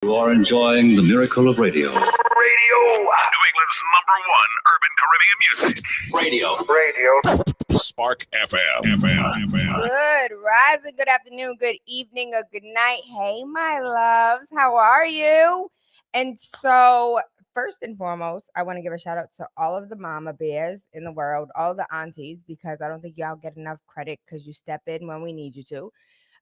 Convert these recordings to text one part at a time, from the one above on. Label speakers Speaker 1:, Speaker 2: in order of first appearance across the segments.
Speaker 1: You are enjoying the miracle of radio.
Speaker 2: Radio. New England's #1 urban Caribbean music. Radio. Spark FM.
Speaker 3: Good rising, good afternoon, good evening, or good night. Hey, my loves, how are you? And so, first and foremost, I want to give a shout out to all of the mama bears in the world, all the aunties, because I don't think y'all get enough credit because you step in when we need you to.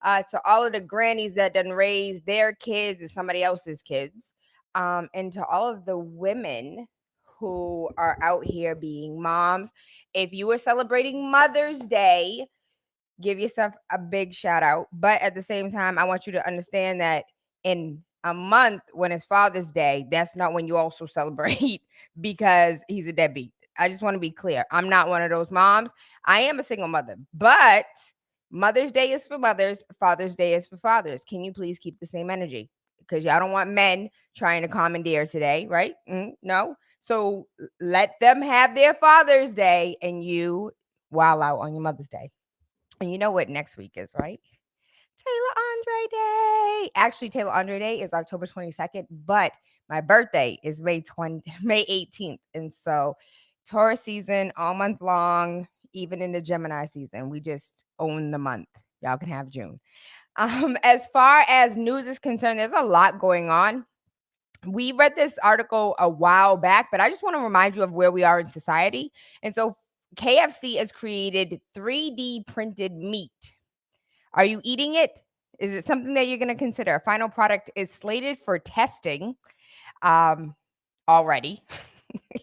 Speaker 3: To all of the grannies that done raise their kids and somebody else's kids, and to all of the women who are out here being moms. If you were celebrating Mother's Day, give yourself a big shout out. But at the same time, I want you to understand that in a month when it's Father's Day, that's not when you also celebrate because he's a deadbeat. I just want to be clear. I'm not one of those moms. I am a single mother, but Mother's Day is for mothers, Father's Day is for fathers. Can you please keep the same energy? Because y'all don't want men trying to commandeer today, right? No. So let them have their Father's Day and you wow out on your Mother's Day. And you know what next week is, right? Taylor Andre Day. Actually, Taylor Andre Day is October 22nd, but my birthday is May 18th. And so Taurus season all month long, even in the Gemini season. We just own the month. Y'all can have June. As far as news is concerned, there's a lot going on. We read this article a while back, but I just want to remind you of where we are in society. And so KFC has created 3D printed meat. Are you eating it? Is it something that you're going to consider? A final product is slated for testing already.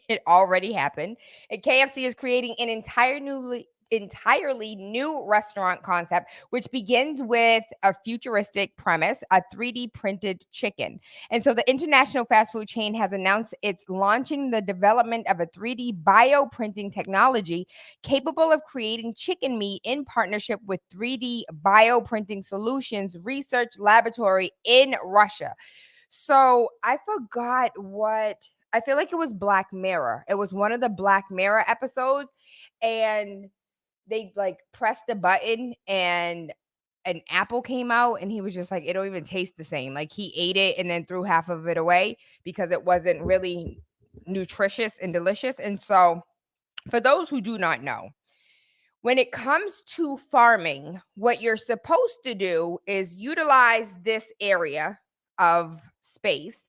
Speaker 3: It already happened. And KFC is creating an entirely new restaurant concept, which begins with a futuristic premise, a 3D printed chicken. And so the international fast food chain has announced it's launching the development of a 3D bioprinting technology capable of creating chicken meat in partnership with 3D bioprinting solutions research laboratory in Russia. So I forgot what I feel like it was Black Mirror. It was one of the Black Mirror episodes, and they like pressed a button and an apple came out, and he was just like, it don't even taste the same. Like he ate it and then threw half of it away because it wasn't really nutritious and delicious. And so, for those who do not know, when it comes to farming, what you're supposed to do is utilize this area of space,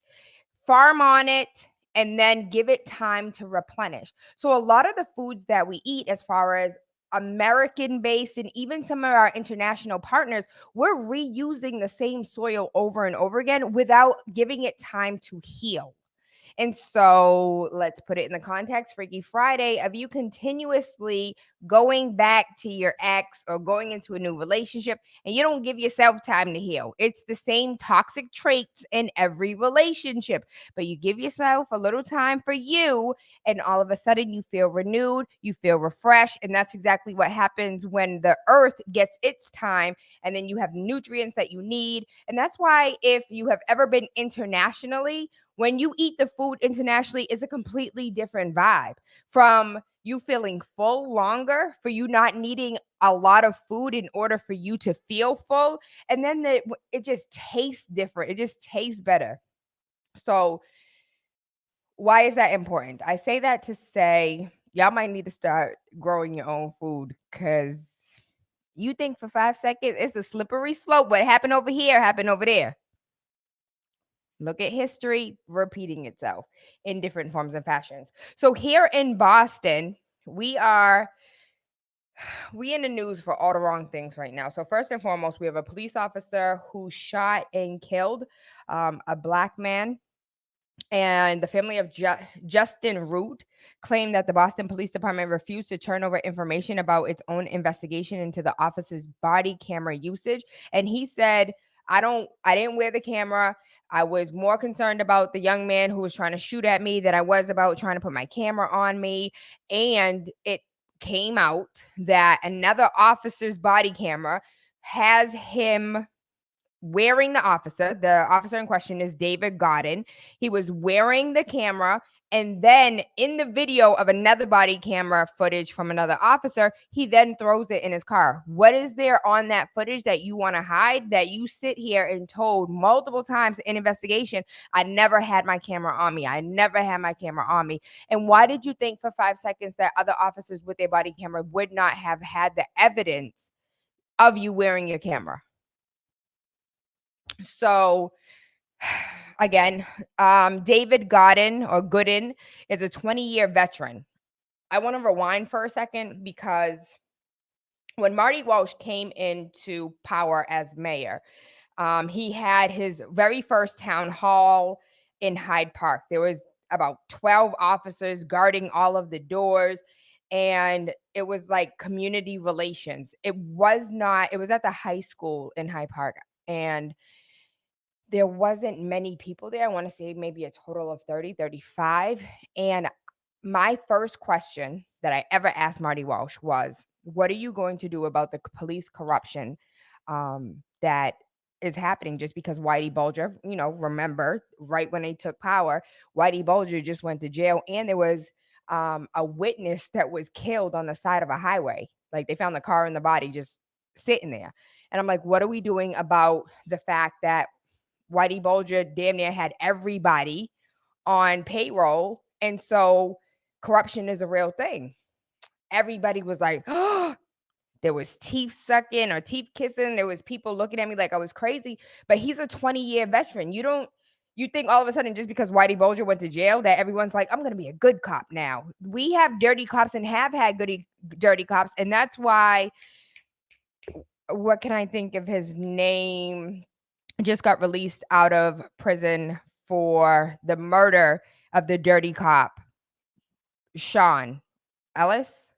Speaker 3: farm on it, and then give it time to replenish. So a lot of the foods that we eat, as far as American based and even some of our international partners, we're reusing the same soil over and over again without giving it time to heal. And so let's put it in the context, Freaky Friday, of you continuously going back to your ex or going into a new relationship and you don't give yourself time to heal. It's the same toxic traits in every relationship, but you give yourself a little time for you and all of a sudden you feel renewed, you feel refreshed. And that's exactly what happens when the earth gets its time and then you have nutrients that you need. And that's why if you have ever been internationally, when you eat the food internationally, it's a completely different vibe from you feeling full longer, for you not needing a lot of food in order for you to feel full. And then it just tastes different. It just tastes better. So why is that important? I say that to say y'all might need to start growing your own food because you think for 5 seconds it's a slippery slope. What happened over here happened over there. Look at history repeating itself in different forms and fashions. So here in Boston, we in the news for all the wrong things right now. So first and foremost, we have a police officer who shot and killed a Black man. And the family of Justin Root claimed that the Boston Police Department refused to turn over information about its own investigation into the officer's body camera usage. And he said, I didn't wear the camera. I was more concerned about the young man who was trying to shoot at me than I was about trying to put my camera on me. And it came out that another officer's body camera has him wearing the officer. The officer in question is David Godin. He was wearing the camera. And then in the video of another body camera footage from another officer, he then throws it in his car. What is there on that footage that you want to hide, that you sit here and told multiple times in investigation, I never had my camera on me. I never had my camera on me. And why did you think for 5 seconds that other officers with their body camera would not have had the evidence of you wearing your camera? So again, David Gooden is a 20-year veteran. I want to rewind for a second because when Marty Walsh came into power as mayor, he had his very first town hall in Hyde Park. There was about 12 officers guarding all of the doors, and it was like community relations. It was at the high school in Hyde Park, and there wasn't many people there. I want to say maybe a total of 30, 35. And my first question that I ever asked Marty Walsh was, what are you going to do about the police corruption that is happening? Just because Whitey Bulger, remember right when they took power, Whitey Bulger just went to jail, and there was a witness that was killed on the side of a highway. Like, they found the car and the body just sitting there. And I'm like, what are we doing about the fact that Whitey Bulger damn near had everybody on payroll, and so corruption is a real thing? Everybody was like, oh, there was teeth sucking or teeth kissing. There was people looking at me like I was crazy. But he's a 20-year veteran. You think all of a sudden, just because Whitey Bulger went to jail, that everyone's like, I'm going to be a good cop now. We have dirty cops and have had dirty cops. And that's why, what can I think of his name? Just got released out of prison for the murder of the dirty cop, Sean Ellis.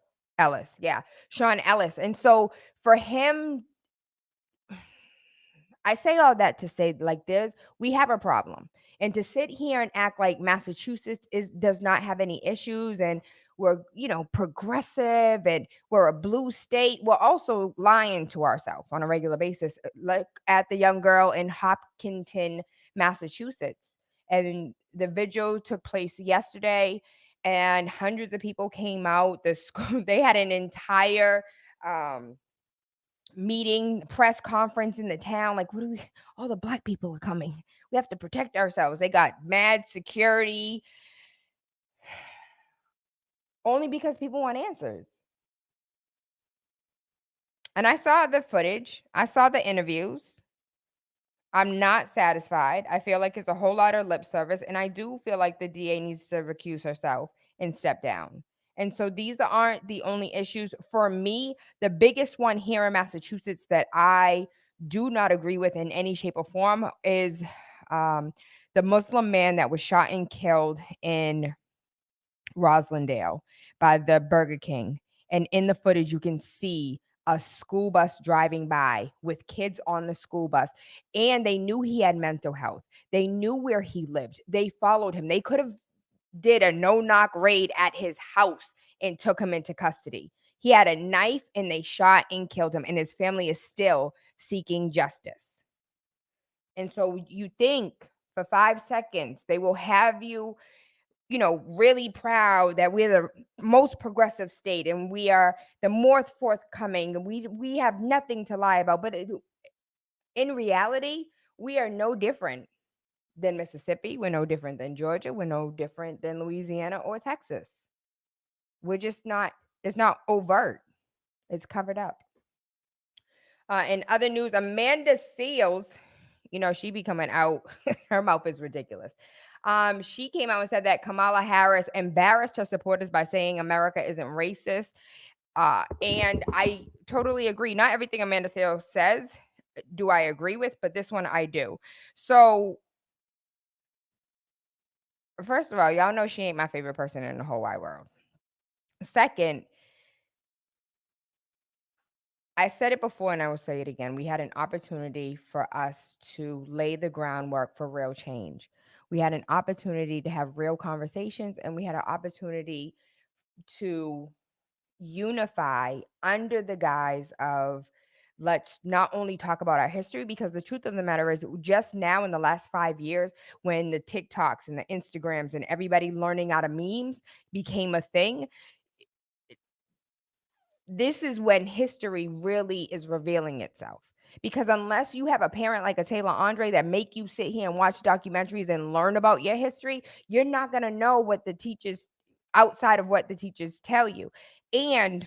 Speaker 3: Yeah, Sean Ellis. And so for him, I say all that to say, like, we have a problem. And to sit here and act like Massachusetts does not have any issues, and we're, progressive, and we're a blue state, we're also lying to ourselves on a regular basis. Look at the young girl in Hopkinton, Massachusetts. And the vigil took place yesterday, and hundreds of people came out. The school, they had an entire meeting, press conference in the town. Like, all the black people are coming. We have to protect ourselves. They got mad security only because people want answers. And I saw the footage. I saw the interviews. I'm not satisfied. I feel like it's a whole lot of lip service. And I do feel like the DA needs to recuse herself and step down. And so these aren't the only issues. For me, the biggest one here in Massachusetts that I do not agree with in any shape or form is the Muslim man that was shot and killed in Roslindale by the Burger King. And in the footage, you can see a school bus driving by with kids on the school bus. And they knew he had mental health. They knew where he lived. They followed him. They could have did a no-knock raid at his house and took him into custody. He had a knife, and they shot and killed him. And his family is still seeking justice. And so you think for 5 seconds they will have you, really proud that we're the most progressive state and we are the more forthcoming. We have nothing to lie about. But in reality, we are no different than Mississippi. We're no different than Georgia. We're no different than Louisiana or Texas. We're just not, it's not overt. It's covered up. In other news, Amanda Seales, she be coming out. Her mouth is ridiculous. She came out and said that Kamala Harris embarrassed her supporters by saying America isn't racist. And I totally agree. Not everything Amanda Seales says do I agree with, but this one I do. So, first of all, y'all know she ain't my favorite person in the whole wide world. Second, I said it before and I will say it again. We had an opportunity for us to lay the groundwork for real change. We had an opportunity to have real conversations, and we had an opportunity to unify under the guise of let's not only talk about our history, because the truth of the matter is, just now in the last 5 years, when the TikToks and the Instagrams and everybody learning out of memes became a thing, this is when history really is revealing itself. Because unless you have a parent like a Taylor Andre that make you sit here and watch documentaries and learn about your history, you're not going to know what the teachers, outside of what the teachers tell you. And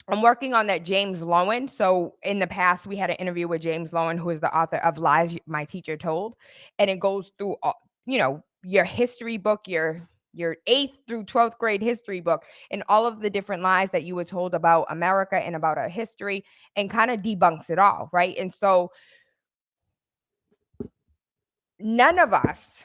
Speaker 3: I'm working on that James Lowen. So in the past, we had an interview with James Lowen, who is the author of Lies My Teacher Told. And it goes through, your history book, your 8th through 12th grade history book, and all of the different lies that you were told about America and about our history, and kind of debunks it all, right? And so none of us,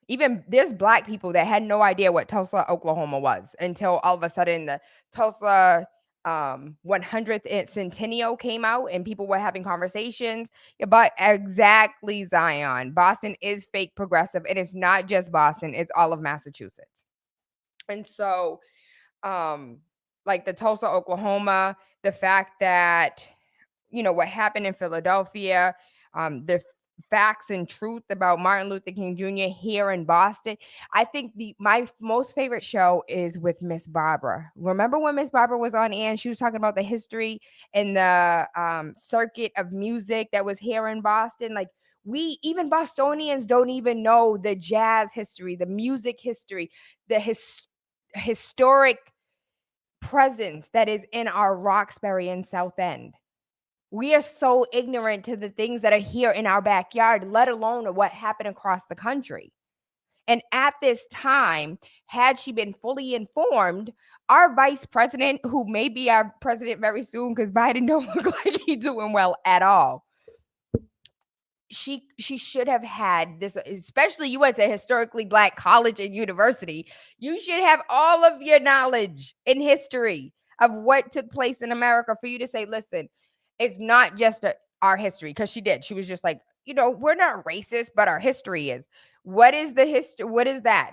Speaker 3: even there's Black people that had no idea what Tulsa, Oklahoma was until all of a sudden the Tulsa 100th centennial came out and people were having conversations. But exactly, Zion, Boston is fake progressive, and it's not just Boston, it's all of Massachusetts. And so like the Tulsa, Oklahoma, the fact that, what happened in Philadelphia, the facts and truth about Martin Luther King Jr. here in Boston. I think my most favorite show is with Miss Barbara. Remember when Miss Barbara was on air and she was talking about the history and the circuit of music that was here in Boston? Like, we, even Bostonians, don't even know the jazz history, the music history, the historic presence that is in our Roxbury and South End. We are so ignorant to the things that are here in our backyard, let alone what happened across the country. And at this time, had she been fully informed, our vice president, who may be our president very soon, because Biden don't look like he's doing well at all, she should have had this, especially you went to a historically Black college and university. You should have all of your knowledge in history of what took place in America for you to say, listen, it's not just our history, because she did. She was just like, we're not racist, but our history is. What is the history? What is that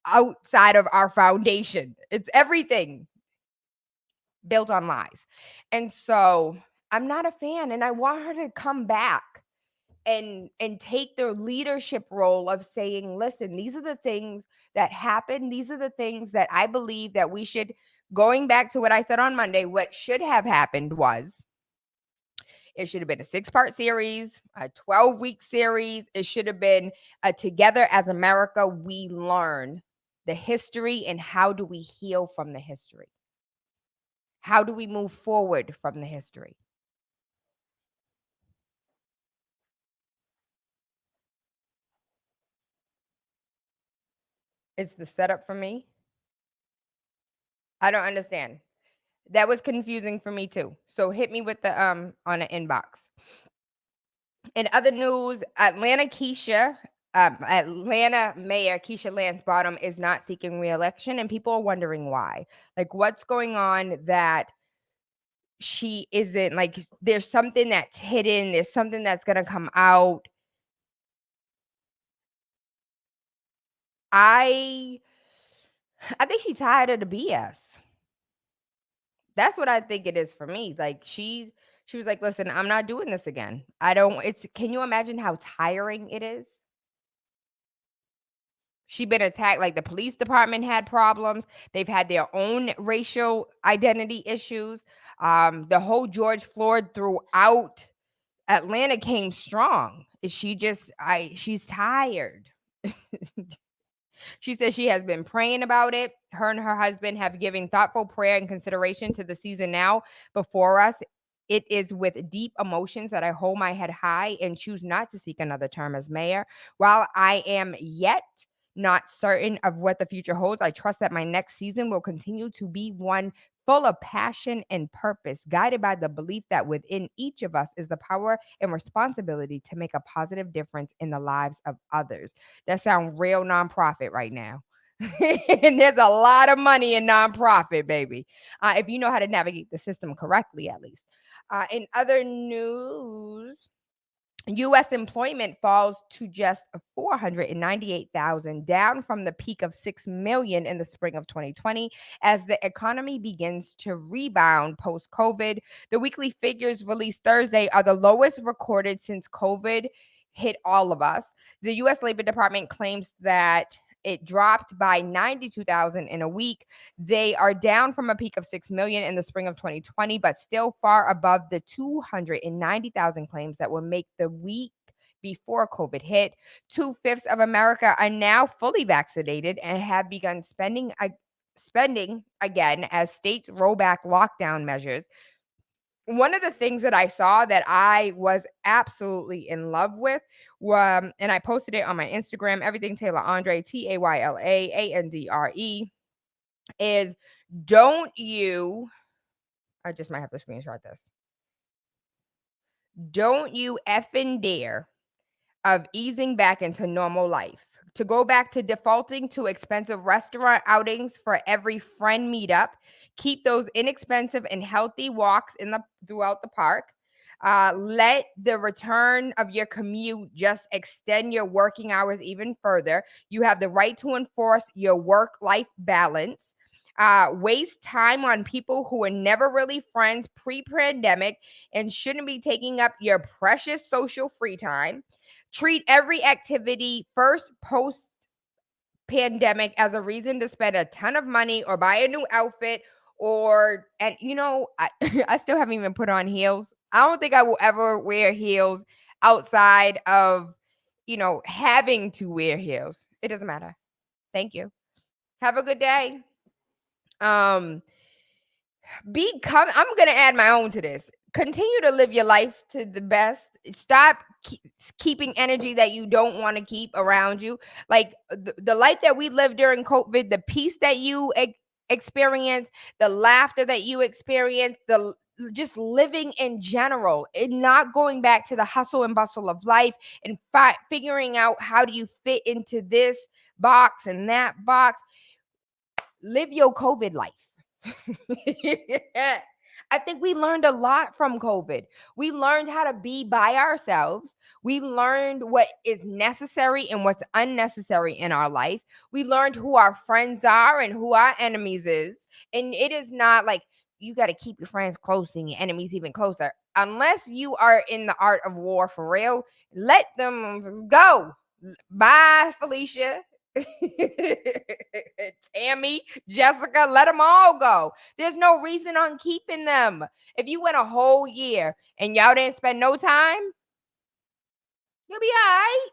Speaker 3: outside of our foundation? It's everything built on lies. And so I'm not a fan, and I want her to come back and take their leadership role of saying, listen, these are the things that happened. These are the things that I believe that we should, going back to what I said on Monday, what should have happened was, it should have been a 6-part series, a 12-week series. It should have been a Together as America, we learn the history, and how do we heal from the history? How do we move forward from the history? It's the setup for me. I don't understand. That was confusing for me too. So hit me with the on the inbox. In other news, Atlanta Mayor Keisha Lance Bottom is not seeking re-election, and people are wondering why. Like, what's going on that she isn't? Like, there's something that's hidden. There's something that's gonna come out. I think she's tired of the BS. That's what I think it is for me. Like, she was like, listen, I'm not doing this again. Can you imagine how tiring it is? She's been attacked. Like, the police department had problems. They've had their own racial identity issues. The whole George Floyd throughout Atlanta came strong. She's tired. She says she has been praying about it. Her and her husband have given thoughtful prayer and consideration to the season now before us. It is with deep emotions that I hold my head high and choose not to seek another term as mayor. While I am yet not certain of what the future holds, I trust that my next season will continue to be one full of passion and purpose, guided by the belief that within each of us is the power and responsibility to make a positive difference in the lives of others. That sounds real nonprofit right now. And there's a lot of money in nonprofit, baby, if you know how to navigate the system correctly, at least. In other news, U.S. employment falls to just 498,000, down from the peak of 6 million in the spring of 2020, as the economy begins to rebound post COVID. The weekly figures released Thursday are the lowest recorded since COVID hit all of us. The U.S. Labor Department claims that it dropped by 92,000 in a week. They are down from a peak of 6 million in the spring of 2020, but still far above the 290,000 claims that would make the week before COVID hit. 2/5 of America are now fully vaccinated and have begun spending again as states roll back lockdown measures. One of the things that I saw that I was absolutely in love with, and I posted it on my Instagram, everything Taylor Andre, TaylaAndre, is don't you, I just might have to screenshot this. Don't you effing dare of easing back into normal life, to go back to defaulting to expensive restaurant outings for every friend meetup. Keep those inexpensive and healthy walks throughout the park. Let the return of your commute just extend your working hours even further. You have the right to enforce your work-life balance. Waste time on people who were never really friends pre-pandemic and shouldn't be taking up your precious social free time. Treat every activity first post pandemic as a reason to spend a ton of money or buy a new outfit, and I still haven't even put on heels. I don't think I will ever wear heels outside of, having to wear heels. It doesn't matter. Thank you. Have a good day. I'm gonna add my own to this. Continue to live your life to the best. Stop keeping energy that you don't want to keep around you. Like the life that we lived during COVID, the peace that you experience, the laughter that you experience, the just living in general, and not going back to the hustle and bustle of life and figuring out how do you fit into this box and that box. Live your COVID life. I think we learned a lot from COVID. We learned how to be by ourselves. We learned what is necessary and what's unnecessary in our life. We learned who our friends are and who our enemies is. And it is not like you got to keep your friends close and your enemies even closer. Unless you are in the art of war for real, let them go. Bye, Felicia. Tammy, Jessica, let them all go. There's no reason on keeping them. If you went a whole year and y'all didn't spend no time, you'll be all right.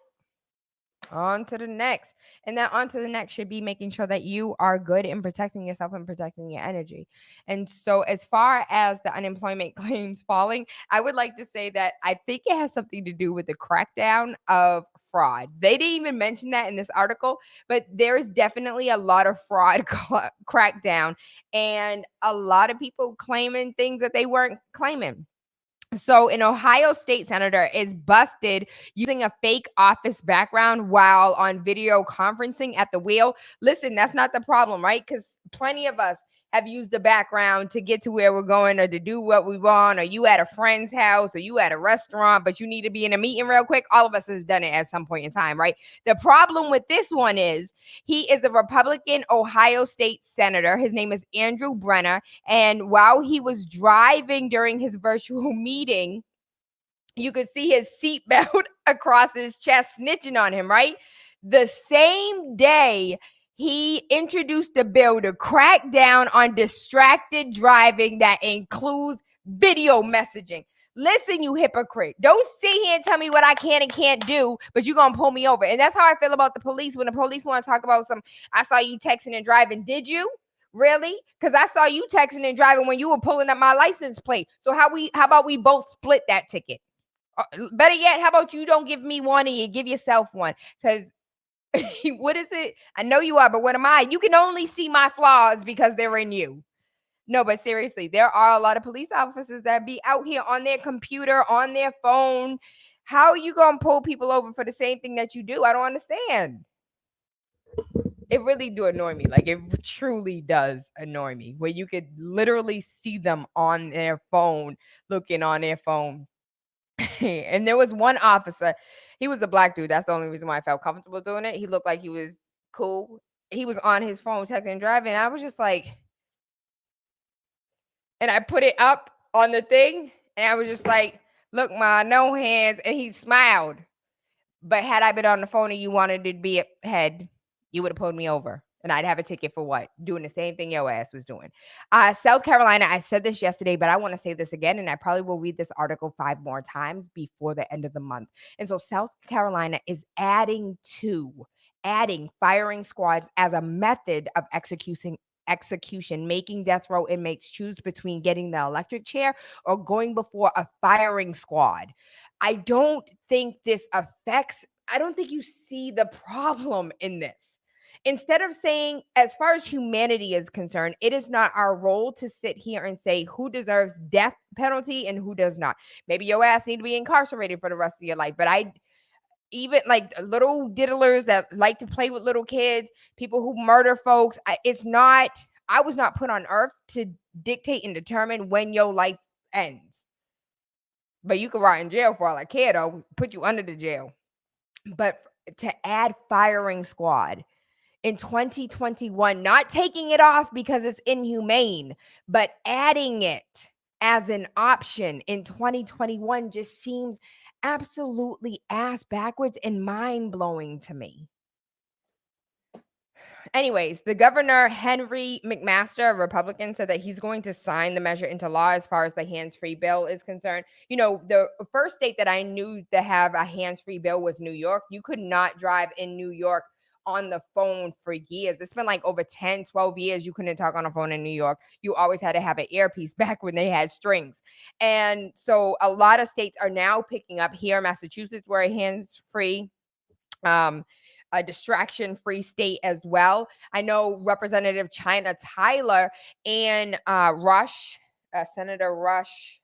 Speaker 3: On to the next. And that on to the next should be making sure that you are good in protecting yourself and protecting your energy. And so, as far as the unemployment claims falling, I would like to say that I think it has something to do with the crackdown of fraud. They didn't even mention that in this article, but there is definitely a lot of fraud crackdown and a lot of people claiming things that they weren't claiming. So, an Ohio state senator is busted using a fake office background while on video conferencing at the wheel. Listen, that's not the problem, right? Because plenty of us have used the background to get to where we're going or to do what we want, or you at a friend's house or you at a restaurant, but you need to be in a meeting real quick. All of us has done it at some point in time, right? The problem with this one is he is a Republican Ohio state senator. His name is Andrew Brenner. And while he was driving during his virtual meeting, you could see his seatbelt across his chest snitching on him, right? The same day, he introduced a bill to crack down on distracted driving that includes video messaging. Listen, you hypocrite. Don't sit here and tell me what I can and can't do, but you're going to pull me over. And that's how I feel about the police. When the police want to talk about I saw you texting and driving. Did you? Really? Because I saw you texting and driving when you were pulling up my license plate. So how about we both split that ticket? Better yet, how about you don't give me one and you give yourself one? Because what is it? I know you are, but what am I? You can only see my flaws because they're in you. No, but seriously, there are a lot of police officers that be out here on their computer, on their phone. How are you going to pull people over for the same thing that you do? I don't understand. It really do annoy me. Like, it truly does annoy me where you could literally see them on their phone, looking on their phone. And there was one officer, he was a black dude. That's the only reason why I felt comfortable doing it. He looked like he was cool. He was on his phone texting and driving. I was just like, and I put it up on the thing, and I was just like, look, ma, no hands. And he smiled. But had I been on the phone and you wanted to be ahead, you would have pulled me over. And I'd have a ticket for what? Doing the same thing your ass was doing. South Carolina, I said this yesterday, but I want to say this again. And I probably will read this article 5 more times before the end of the month. And so South Carolina is adding firing squads as a method of execution, making death row inmates choose between getting the electric chair or going before a firing squad. I don't think you see the problem in this. Instead of saying, as far as humanity is concerned, it is not our role to sit here and say who deserves death penalty and who does not. Maybe your ass need to be incarcerated for the rest of your life. But even like little diddlers that like to play with little kids, people who murder folks, I was not put on earth to dictate and determine when your life ends. But you can rot in jail for all I care, though, put you under the jail. But to add firing squad in 2021, not taking it off because it's inhumane, but adding it as an option in 2021 just seems absolutely ass backwards and mind blowing to me. Anyways, the governor, Henry McMaster, a Republican, said that he's going to sign the measure into law as far as the hands-free bill is concerned. You know, the first state that I knew to have a hands-free bill was New York. You could not drive in New York on the phone for years. It's been like over 10, 12 years you couldn't talk on a phone in New York. You always had to have an earpiece back when they had strings. And so a lot of states are now picking up. Here, Massachusetts, we're a hands-free a distraction-free state as well. I know Representative China Tyler and Senator Rush,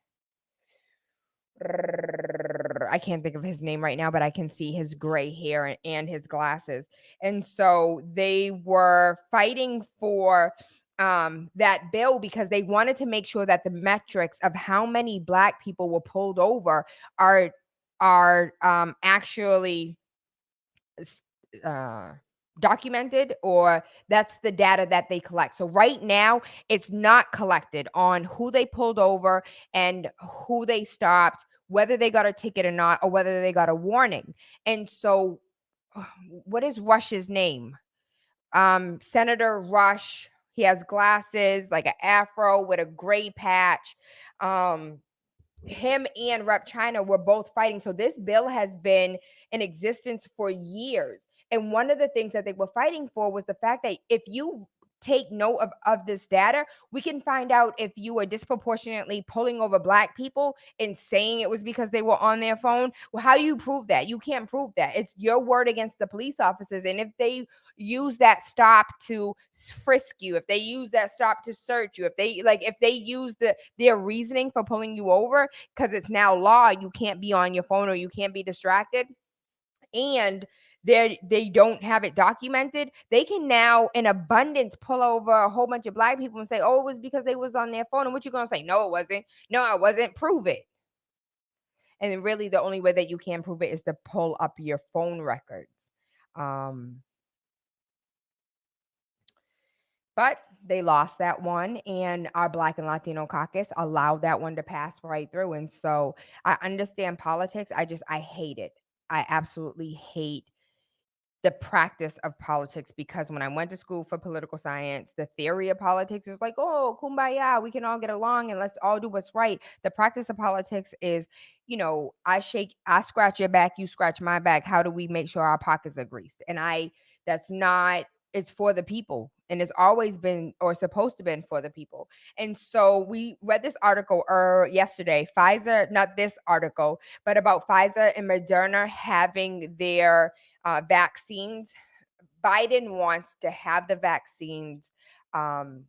Speaker 3: I can't think of his name right now, but I can see his gray hair and his glasses. And so they were fighting for that bill because they wanted to make sure that the metrics of how many Black people were pulled over are actually documented, or that's the data that they collect. So right now it's not collected on who they pulled over and who they stopped, whether they got a ticket or not, or whether they got a warning. And so what is Rush's name? Senator Rush. He has glasses, like an afro with a gray patch. Him and Rep China were both fighting. So this bill has been in existence for years. And one of the things that they were fighting for was the fact that if you take note of this data, we can find out if you are disproportionately pulling over Black people and saying it was because they were on their phone. Well, how do you prove that? You can't prove that. It's your word against the police officers. And if they use that stop to frisk you, if they use that stop to search you, if they use their reasoning for pulling you over, because it's now law, you can't be on your phone or you can't be distracted, and they don't have it documented, they can now in abundance pull over a whole bunch of Black people and say, oh, it was because they was on their phone. And what you gonna say? No, it wasn't. No, I wasn't. Prove it. And then really the only way that you can prove it is to pull up your phone records. But they lost that one, and our Black and Latino caucus allowed that one to pass right through. And so I understand politics. I hate it. I absolutely hate the practice of politics, because when I went to school for political science, the theory of politics is like, oh, kumbaya, we can all get along and let's all do what's right. The practice of politics is, I scratch your back, you scratch my back. How do we make sure our pockets are greased? And that's not, it's for the people. And it's always been, or supposed to been, for the people. And so we read this article yesterday, Pfizer, not this article, but about Pfizer and Moderna having their vaccines. Biden wants to have the vaccines to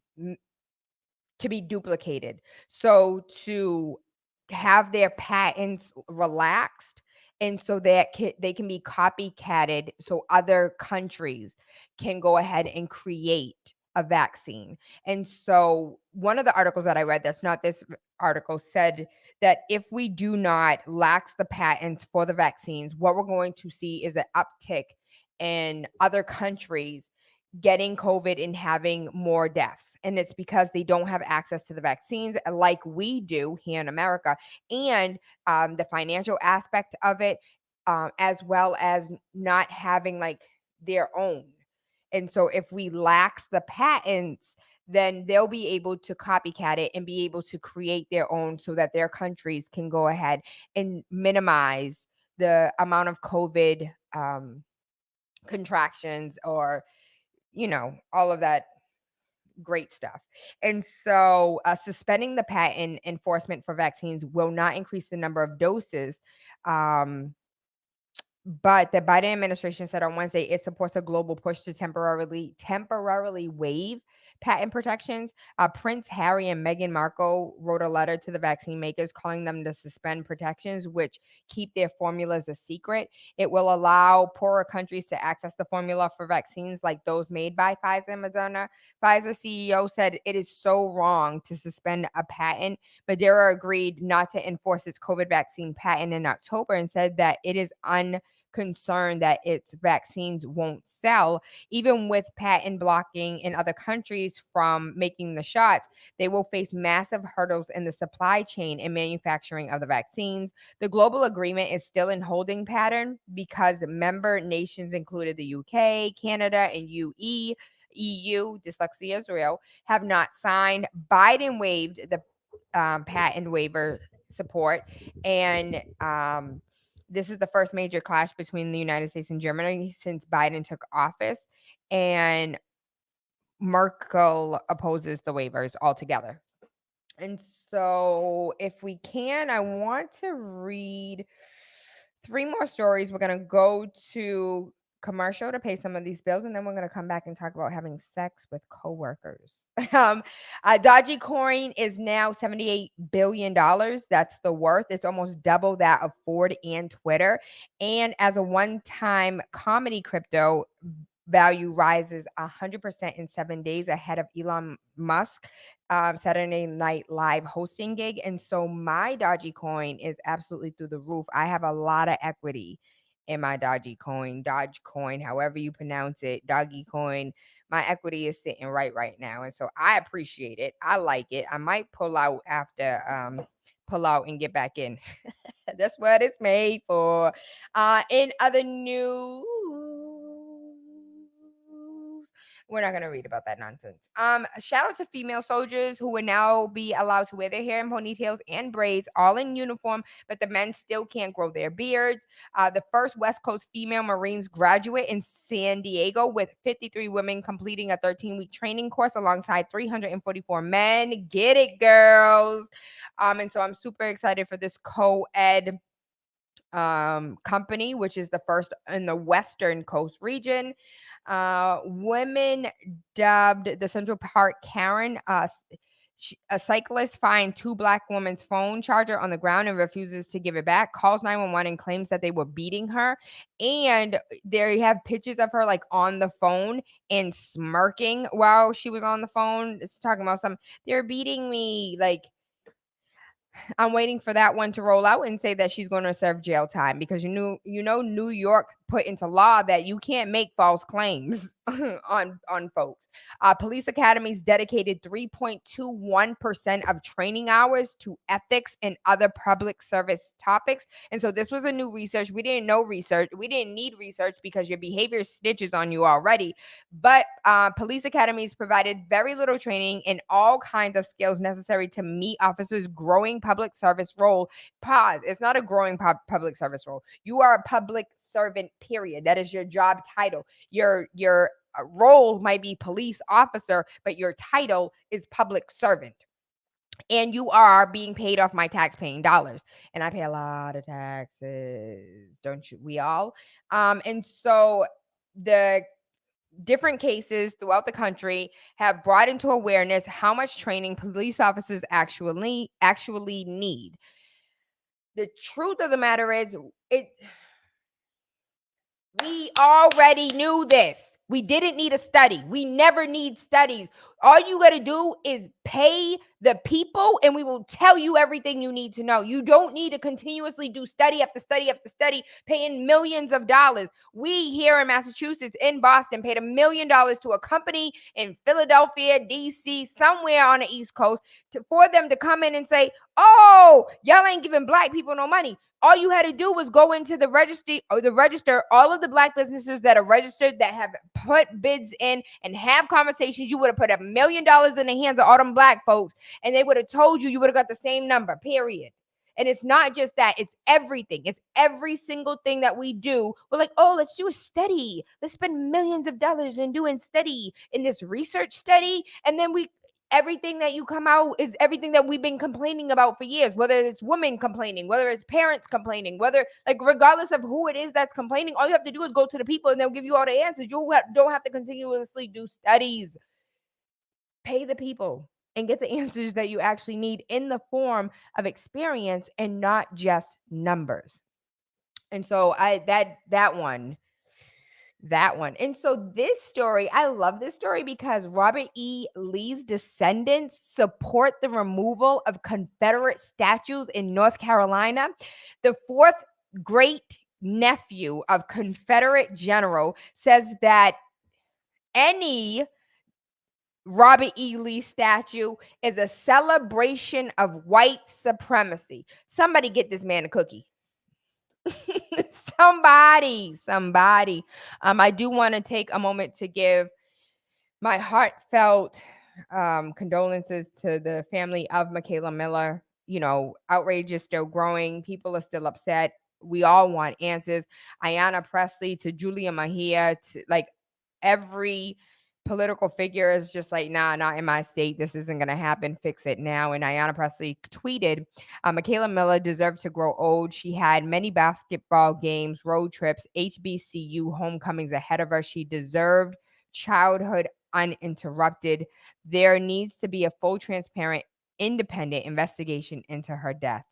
Speaker 3: be duplicated. So to have their patents relaxed, and so that they can be copycatted, so other countries can go ahead and create a vaccine. And so one of the articles that I read, that's not this article, said that if we do not lax the patents for the vaccines, what we're going to see is an uptick in other countries getting COVID and having more deaths. And it's because they don't have access to the vaccines like we do here in America. And the financial aspect of it, as well as not having like their own. And so if we lax the patents, then they'll be able to copycat it and be able to create their own so that their countries can go ahead and minimize the amount of COVID contractions or, all of that great stuff. And so suspending the patent enforcement for vaccines will not increase the number of doses. But the Biden administration said on Wednesday it supports a global push to temporarily waive patent protections. Prince Harry and Meghan Markle wrote a letter to the vaccine makers calling them to suspend protections, which keep their formulas a secret. It will allow poorer countries to access the formula for vaccines like those made by Pfizer and Moderna. Pfizer CEO said it is so wrong to suspend a patent. Madera agreed not to enforce its COVID vaccine patent in October and said that it is concerned that its vaccines won't sell. Even with patent blocking in other countries from making the shots, they will face massive hurdles in the supply chain and manufacturing of the vaccines. The global agreement is still in holding pattern because member nations included the UK, Canada, and EU, dyslexia Israel, have not signed. Biden waived the patent waiver support, and this is the first major clash between the United States and Germany since Biden took office, and Merkel opposes the waivers altogether. And so if we can, I want to read 3 more stories. We're going to go to commercial to pay some of these bills, and then we're going to come back and talk about having sex with coworkers. Dogecoin is now $78 billion. That's the worth. It's almost double that of Ford and Twitter. And as a one-time comedy crypto, value rises 100% in 7 days ahead of Elon Musk Saturday Night Live hosting gig. And so my Dogecoin is absolutely through the roof. I have a lot of equity in my Dogecoin, however you pronounce it, Dogecoin. My equity is sitting right now. And so I appreciate it. I like it. I might pull out and get back in. That's what it's made for. In other news, we're not going to read about that nonsense. Shout out to female soldiers who will now be allowed to wear their hair in ponytails and braids, all in uniform, but the men still can't grow their beards. The first West Coast female Marines graduate in San Diego, with 53 women completing a 13-week training course alongside 344 men. Get it, girls. And so I'm super excited for this co-ed company, which is the first in the Western Coast region. Women dubbed the Central Park Karen. A cyclist finds 2 black women's phone charger on the ground and refuses to give it back, calls 911 and claims that they were beating her. And there you have pictures of her like on the phone and smirking while she was on the phone. It's talking about they're beating me. Like, I'm waiting for that one to roll out and say that she's going to serve jail time, because New York put into law that you can't make false claims on folks. Police academies dedicated 3.21% of training hours to ethics and other public service topics. And so this was a new research. We didn't know research. We didn't need research because your behavior snitches on you already. But police academies provided very little training in all kinds of skills necessary to meet officers' growing public service role. Pause. It's not a growing public service role. You are a public servant, period. That is your job title. Your role might be police officer, but your title is public servant. And you are being paid off my tax-paying dollars. And I pay a lot of taxes, don't you? We all. And so the different cases throughout the country have brought into awareness how much training police officers actually need. The truth of the matter is, we already knew this. We didn't need a study. We never need studies. All you got to do is pay the people, and we will tell you everything you need to know. You don't need to continuously do study after study after study, paying millions of dollars. We here in Massachusetts, in Boston, paid $1 million to a company in Philadelphia, DC, somewhere on the East Coast, for them to come in and say, oh, y'all ain't giving Black people no money. All you had to do was go into the register, all of the Black businesses that are registered, that have put bids in and have conversations. You would have put $1 million in the hands of all them Black folks, and they would have told you would have got the same number, period. And it's not just that, it's everything. It's every single thing that we do. We're like, oh, let's do a study. Let's spend millions of dollars in doing study, in this research study. And then everything that you come out is everything that we've been complaining about for years, whether it's women complaining, whether it's parents complaining, whether, like, regardless of who it is that's complaining, all you have to do is go to the people and they'll give you all the answers. You don't have to continuously do studies. Pay the people and get the answers that you actually need in the form of experience and not just numbers. And so that one. And so this story, I love this story because Robert E. Lee's descendants support the removal of Confederate statues in North Carolina. The fourth great nephew of Confederate general says that any Robert E. Lee statue is a celebration of white supremacy. Somebody get this man a cookie. Somebody. I do want to take a moment to give my heartfelt condolences to the family of Michaela Miller. You know, outrage is still growing. People are still upset. We all want answers. Ayanna Pressley to Julia Mejia, to like every political figure is just like, nah, not in my state. This isn't going to happen. Fix it now. And Ayanna Pressley tweeted, Michaela Miller deserved to grow old. She had many basketball games, road trips, HBCU homecomings ahead of her. She deserved childhood uninterrupted. There needs to be a full, transparent, independent investigation into her death.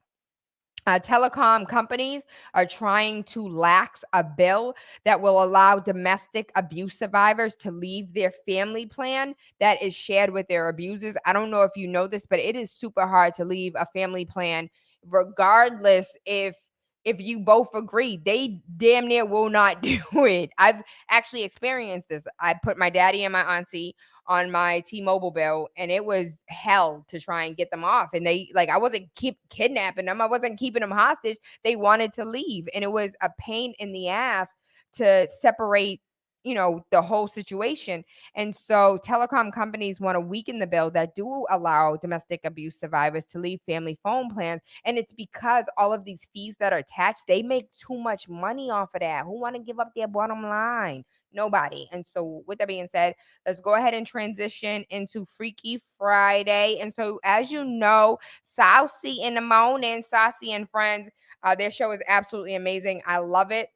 Speaker 3: Telecom companies are trying to lax a bill that will allow domestic abuse survivors to leave their family plan that is shared with their abusers. I don't know if you know this, but it is super hard to leave a family plan, regardless if you both agree. They damn near will not do it. I've actually experienced this. I put my daddy and my auntie on my T-Mobile bill, and it was hell to try and get them off. And they, like, I wasn't kidnapping them. I wasn't keeping them hostage. They wanted to leave. And it was a pain in the ass to separate, you know, the whole situation. And so telecom companies want to weaken the bill that do allow domestic abuse survivors to leave family phone plans. And it's because all of these fees that are attached, they make too much money off of that. Who want to give up their bottom line? Nobody. And so with that being said, let's go ahead and transition into Freaky Friday. And so, as you know, Saucy in the Morning, Saucy and Friends, their show is absolutely amazing. I love it.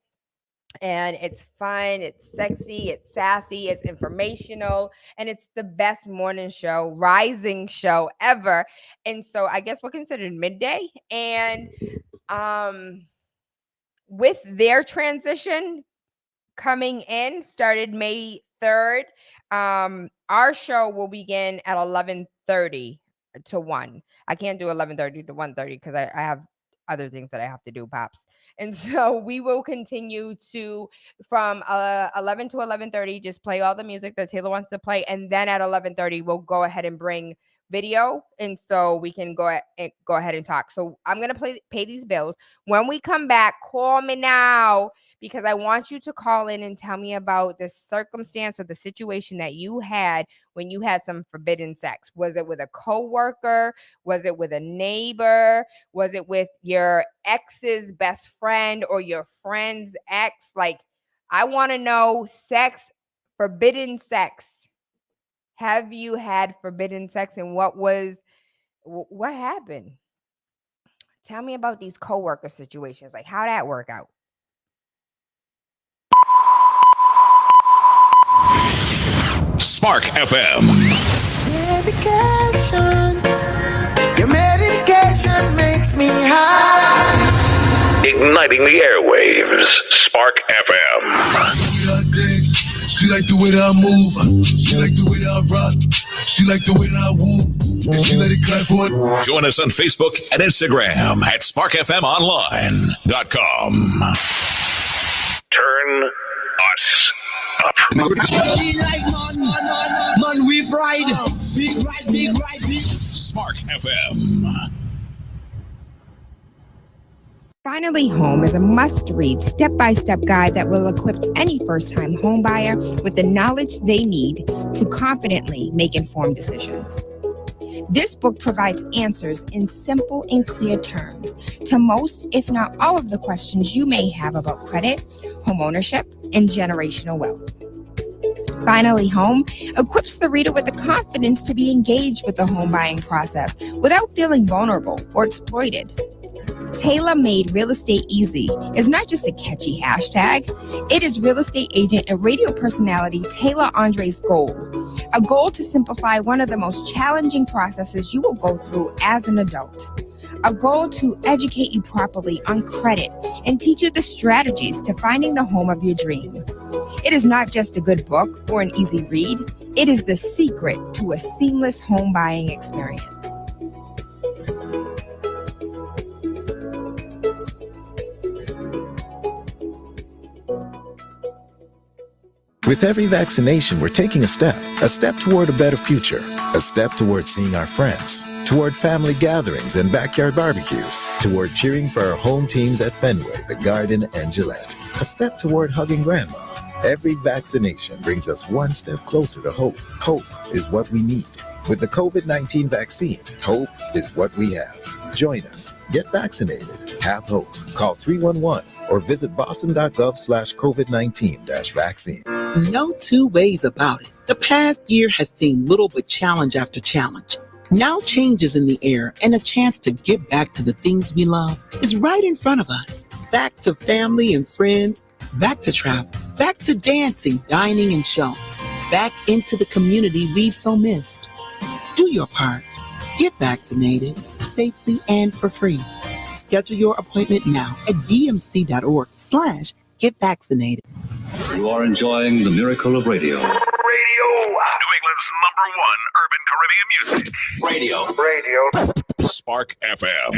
Speaker 3: And it's fun, it's sexy, it's sassy, it's informational, and it's the best morning show, rising show ever. And so I guess we're considered midday. And with their transition coming in, started May 3rd, our show will begin at 11:30 to 1. I can't do 11:30 to 1:30 because I have other things that I have to do, Pops. And so we will continue to, from 11 to 11:30, just play all the music that Taylor wants to play. And then at 11:30, we'll go ahead and bring video. And so we can go ahead and talk. So I'm going to pay these bills. When we come back, call me now, because I want you to call in and tell me about the circumstance or the situation that you had when you had some forbidden sex. Was it with a coworker? Was it with a neighbor? Was it with your ex's best friend or your friend's ex? Like, I want to know forbidden sex. Have you had forbidden sex, and what happened? Tell me about these coworker situations. Like, how'd that work out?
Speaker 2: Spark FM.
Speaker 4: Medication. Your medication makes me high.
Speaker 2: Igniting the airwaves. Spark FM.
Speaker 4: She
Speaker 5: She like the way that I move. She like the way that I rock. She like the way that I woo. And she let it clap on.
Speaker 2: Join us on Facebook and Instagram at sparkfmonline.com. Turn us up.
Speaker 6: She like man, we ride. Big ride, big ride, big.
Speaker 2: Spark FM.
Speaker 3: Finally Home is a must-read step-by-step guide that will equip any first-time homebuyer with the knowledge they need to confidently make informed decisions. This book provides answers in simple and clear terms to most, if not all, of the questions you may have about credit, homeownership, and generational wealth. Finally Home equips the reader with the confidence to be engaged with the home buying process without feeling vulnerable or exploited. Tayla made real estate easy is not just a catchy hashtag. It is real estate agent and radio personality Tayla Andre's goal. A goal to simplify one of the most challenging processes you will go through as an adult. A goal to educate you properly on credit and teach you the strategies to finding the home of your dream. It is not just a good book or an easy read. It is the secret to a seamless home buying experience.
Speaker 7: With every vaccination, we're taking a step toward a better future, a step toward seeing our friends, toward family gatherings and backyard barbecues, toward cheering for our home teams at Fenway, the Garden, and Gillette, a step toward hugging grandma. Every vaccination brings us one step closer to hope. Hope is what we need. With the COVID-19 vaccine, hope is what we have. Join us. Get vaccinated. Have hope. Call 311 or visit boston.gov/COVID-19-vaccine.
Speaker 8: No two ways about it. The past year has seen little but challenge after challenge. Now change is in the air, and a chance to get back to the things we love is right in front of us. Back to family and friends, back to travel, back to dancing, dining, and shows, back into the community we've so missed. Do your part. Get vaccinated safely and for free. Schedule your appointment now at dmc.org/get vaccinated.
Speaker 1: You are enjoying the miracle of radio.
Speaker 2: Radio. New England's #1 urban Caribbean music. Radio. Spark FM.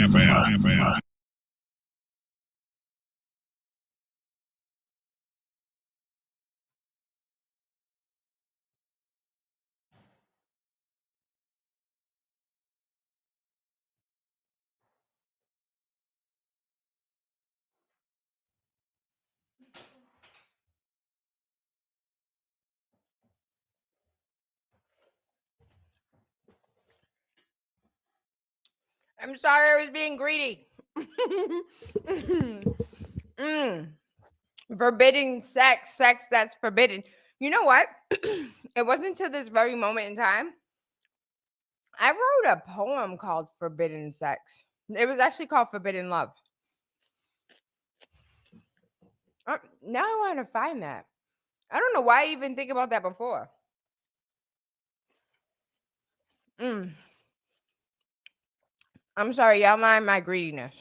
Speaker 3: I'm sorry I was being greedy. Forbidding sex that's forbidden. You know what? It wasn't until this very moment in time. I wrote a poem called Forbidden Sex. It was actually called Forbidden Love. Now I want to find that. I don't know why I even think about that before. I'm sorry, y'all mind my greediness.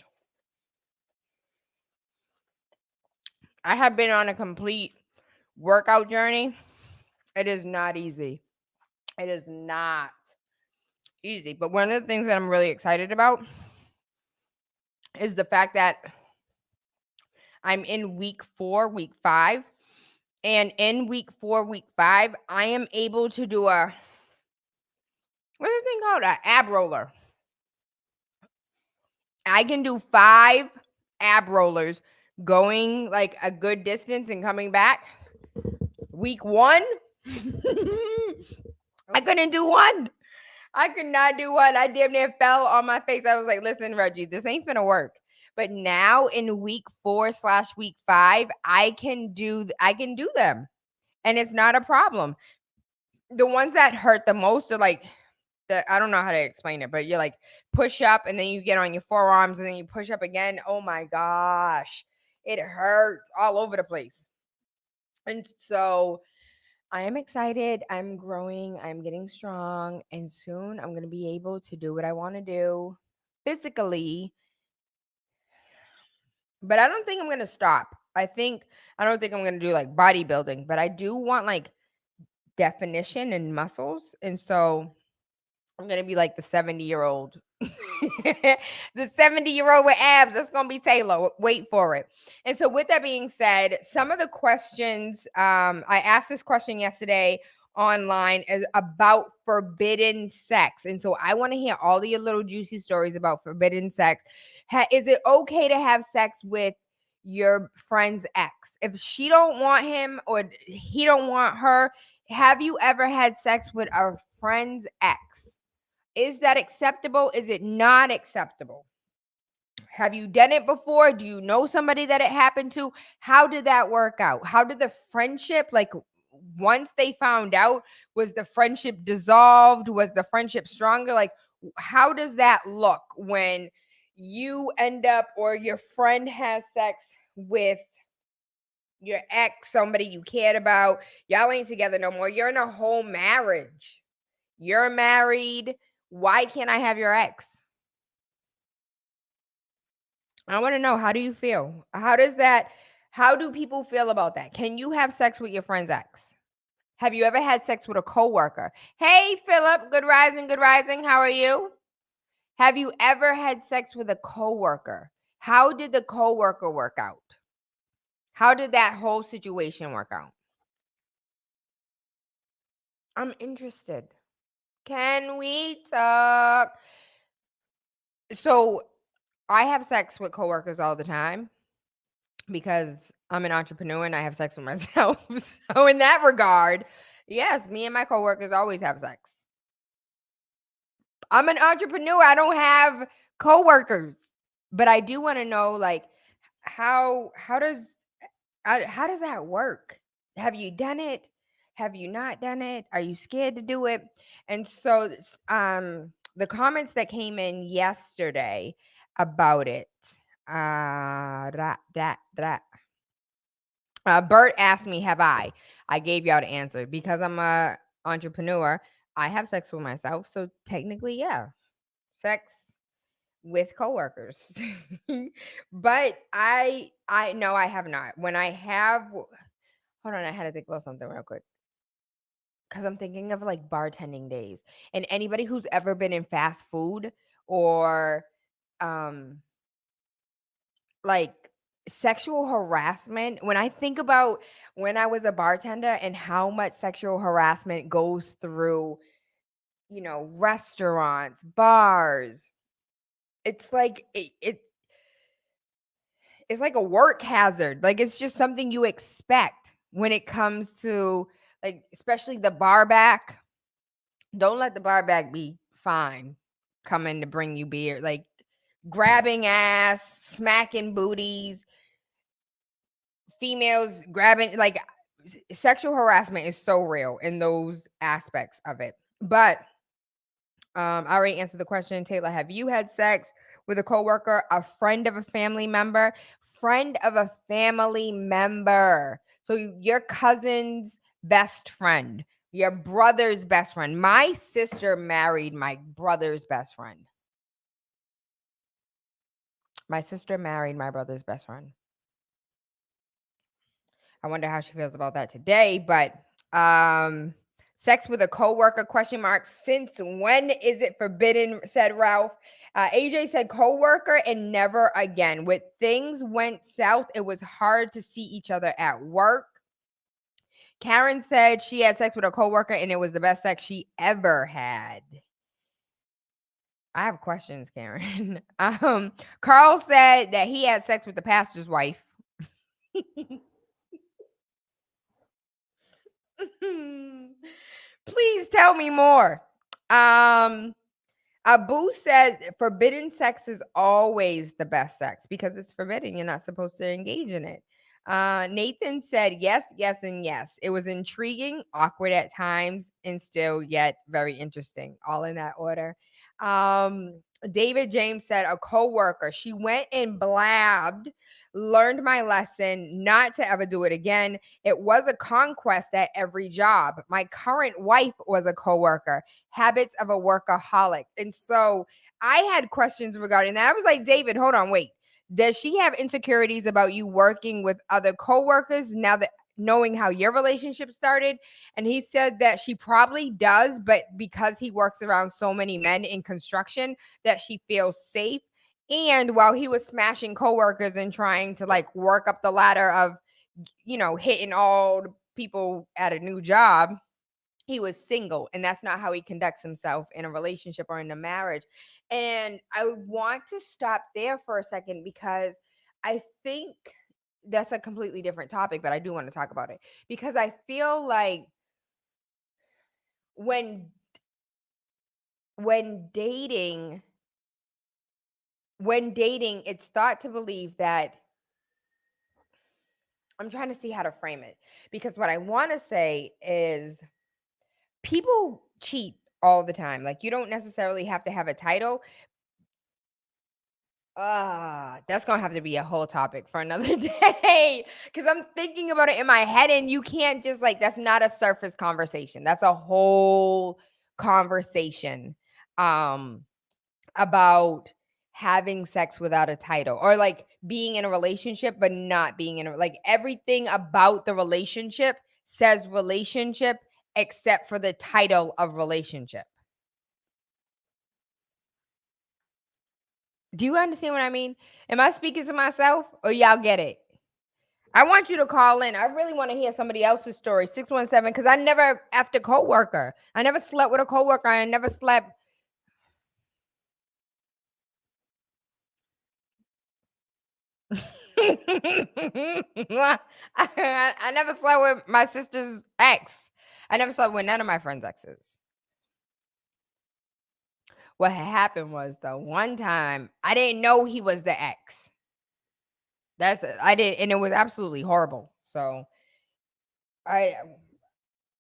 Speaker 3: I have been on a complete workout journey. It is not easy. It is not easy. But one of the things that I'm really excited about is the fact that I'm in week 5. And in week 5, I am able to do what's this thing called? An ab roller. I can do 5 ab rollers going like a good distance and coming back. Week 1, I couldn't do one. I could not do one. I damn near fell on my face. I was like, listen, Reggie, this ain't finna work. But now in week 4/week 5, I can do them. And it's not a problem. The ones that hurt the most are like, I don't know how to explain it, but you're like push up and then you get on your forearms and then you push up again. Oh my gosh. It hurts all over the place. And so I am excited. I'm growing. I'm getting strong. And soon I'm going to be able to do what I want to do physically. But I don't think I'm going to stop. I don't think I'm going to do like bodybuilding, but I do want like definition and muscles. And so I'm going to be like the 70-year-old. The 70-year-old with abs. That's going to be Tayla. Wait for it. And so with that being said, some of the questions, I asked this question yesterday online is about forbidden sex. And so I want to hear all of your little juicy stories about forbidden sex. Is it okay to have sex with your friend's ex? If she don't want him or he don't want her, have you ever had sex with a friend's ex? Is that acceptable? Is it not acceptable? Have you done it before? Do you know somebody that it happened to? How did that work out? How did the friendship, like once they found out, was the friendship dissolved? Was the friendship stronger? Like, how does that look when you end up or your friend has sex with your ex, somebody you cared about? Y'all ain't together no more. You're in a whole marriage. You're married. Why can't I have your ex? I want to know, how do you feel? How do people feel about that? Can you have sex with your friend's ex? Have you ever had sex with a coworker? Hey, Philip, good rising, good rising. How are you? Have you ever had sex with a coworker? How did the coworker work out? How did that whole situation work out? I'm interested. Can we talk? So I have sex with coworkers all the time because I'm an entrepreneur and I have sex with myself. So in that regard, yes, me and my coworkers always have sex. I'm an entrepreneur. I don't have coworkers, but I do want to know, like, how does that work? Have you done it? Have you not done it? Are you scared to do it? And so the comments that came in yesterday about it. Bert asked me, have I? I gave y'all the answer. Because I'm a entrepreneur, I have sex with myself. So technically, yeah, sex with coworkers. But I no, I have not. When I have, hold on, I had to think about something real quick. Because I'm thinking of like bartending days. And anybody who's ever been in fast food or like sexual harassment, when I think about when I was a bartender and how much sexual harassment goes through, restaurants, bars, it's like it's like a work hazard. Like, it's just something you expect when it comes to, like, especially the bar back. Don't let the bar back be fine coming to bring you beer. Like, grabbing ass, smacking booties, females grabbing, like, sexual harassment is so real in those aspects of it. But I already answered the question. Tayla, have you had sex with a coworker, a friend of a family member? Friend of a family member. So your cousin's best friend, your brother's best friend. My sister married my brother's best friend. My sister married my brother's best friend. I wonder how she feels about that today. But sex with a coworker, question mark. Since when is it forbidden, said Ralph. AJ said coworker and never again. When things went south, it was hard to see each other at work. Karen said she had sex with a coworker and it was the best sex she ever had. I have questions, Karen. Carl said that he had sex with the pastor's wife. Please tell me more. Abu says forbidden sex is always the best sex because it's forbidden. You're not supposed to engage in it. Nathan said yes, yes, and yes. It was intriguing, awkward at times, and still yet very interesting. All in that order. David James said a coworker. She went and blabbed, learned my lesson, not to ever do it again. It was a conquest at every job. My current wife was a coworker. Habits of a workaholic. And so I had questions regarding that. I was like, David, hold on, wait. Does she have insecurities about you working with other coworkers now that knowing how your relationship started. And he said that she probably does, but because he works around so many men in construction, that she feels safe. And while he was smashing coworkers and trying to like work up the ladder of, hitting all the people at a new job, he was single, and that's not how he conducts himself in a relationship or in a marriage. And I want to stop there for a second because I think that's a completely different topic, but I do want to talk about it because I feel like when dating, it's thought to believe that I'm trying to see how to frame it, because what I want to say is people cheat all the time. Like, you don't necessarily have to have a title. That's gonna have to be a whole topic for another day, because I'm thinking about it in my head, and you can't just like, that's not a surface conversation. That's a whole conversation about having sex without a title, or like being in a relationship but not being in like everything about the relationship says relationship except for the title of relationship. Do you understand what I mean? Am I speaking to myself or y'all get it? I want you to call in. I really want to hear somebody else's story. 617, because I never after coworker. I never slept with a coworker. I never slept. I never slept with my sister's ex. I never slept with none of my friends' exes. What had happened was, the one time I didn't know he was the ex. I did, and it was absolutely horrible. So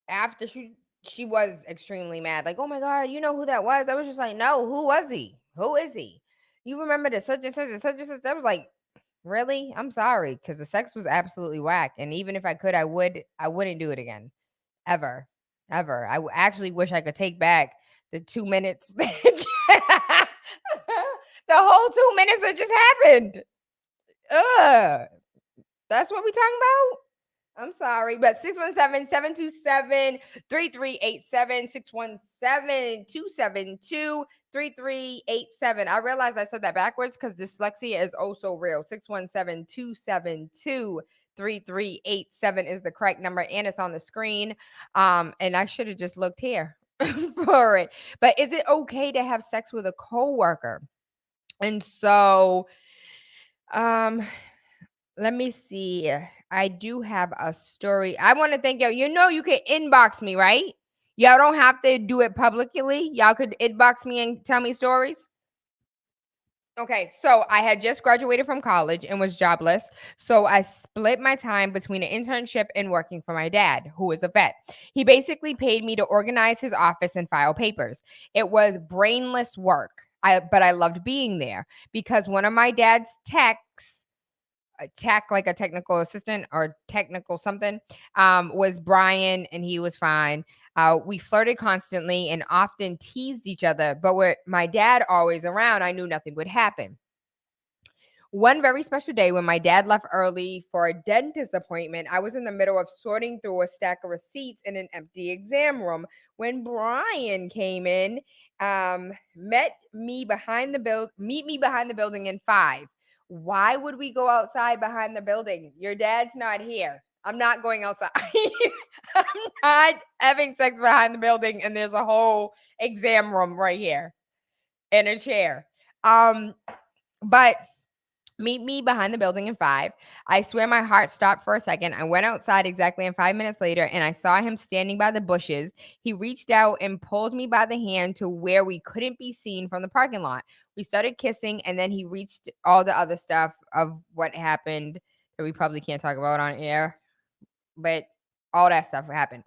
Speaker 3: after she was extremely mad, like, oh my God, you know who that was? I was just like, no, who was he? Who is he? You remember the such and such and such and such? I was like, really? I'm sorry, because the sex was absolutely whack. And even if I could, I wouldn't do it again. Ever. Ever. I actually wish I could take back the 2 minutes. The whole 2 minutes that just happened. Ugh. That's what we talking about? I'm sorry, but 617-727-3387, 617-272-3387. I realized I said that backwards because dyslexia is also real. 617-272-3387 is the correct number, and it's on the screen. And I should have just looked here for it. But is it okay to have sex with a coworker? And so, let me see. I do have a story. I want to thank y'all. You can inbox me, right? Y'all don't have to do it publicly. Y'all could inbox me and tell me stories. Okay, so I had just graduated from college and was jobless. So I split my time between an internship and working for my dad, who is a vet. He basically paid me to organize his office and file papers. It was brainless work. But I loved being there because one of my dad's techs, like a technical assistant or technical something, was Brian, and he was fine. We flirted constantly and often teased each other, but with my dad always around, I knew nothing would happen. One very special day when my dad left early for a dentist appointment, I was in the middle of sorting through a stack of receipts in an empty exam room when Brian came in, meet me behind the building in 5. Why would we go outside behind the building? Your dad's not here. I'm not going outside. I'm not having sex behind the building, and there's a whole exam room right here and a chair. But meet me behind the building in 5. I swear my heart stopped for a second. I went outside exactly, and 5 minutes later, and I saw him standing by the bushes. He reached out and pulled me by the hand to where we couldn't be seen from the parking lot. We started kissing, and then he reached all the other stuff of what happened that we probably can't talk about on air, but all that stuff happened.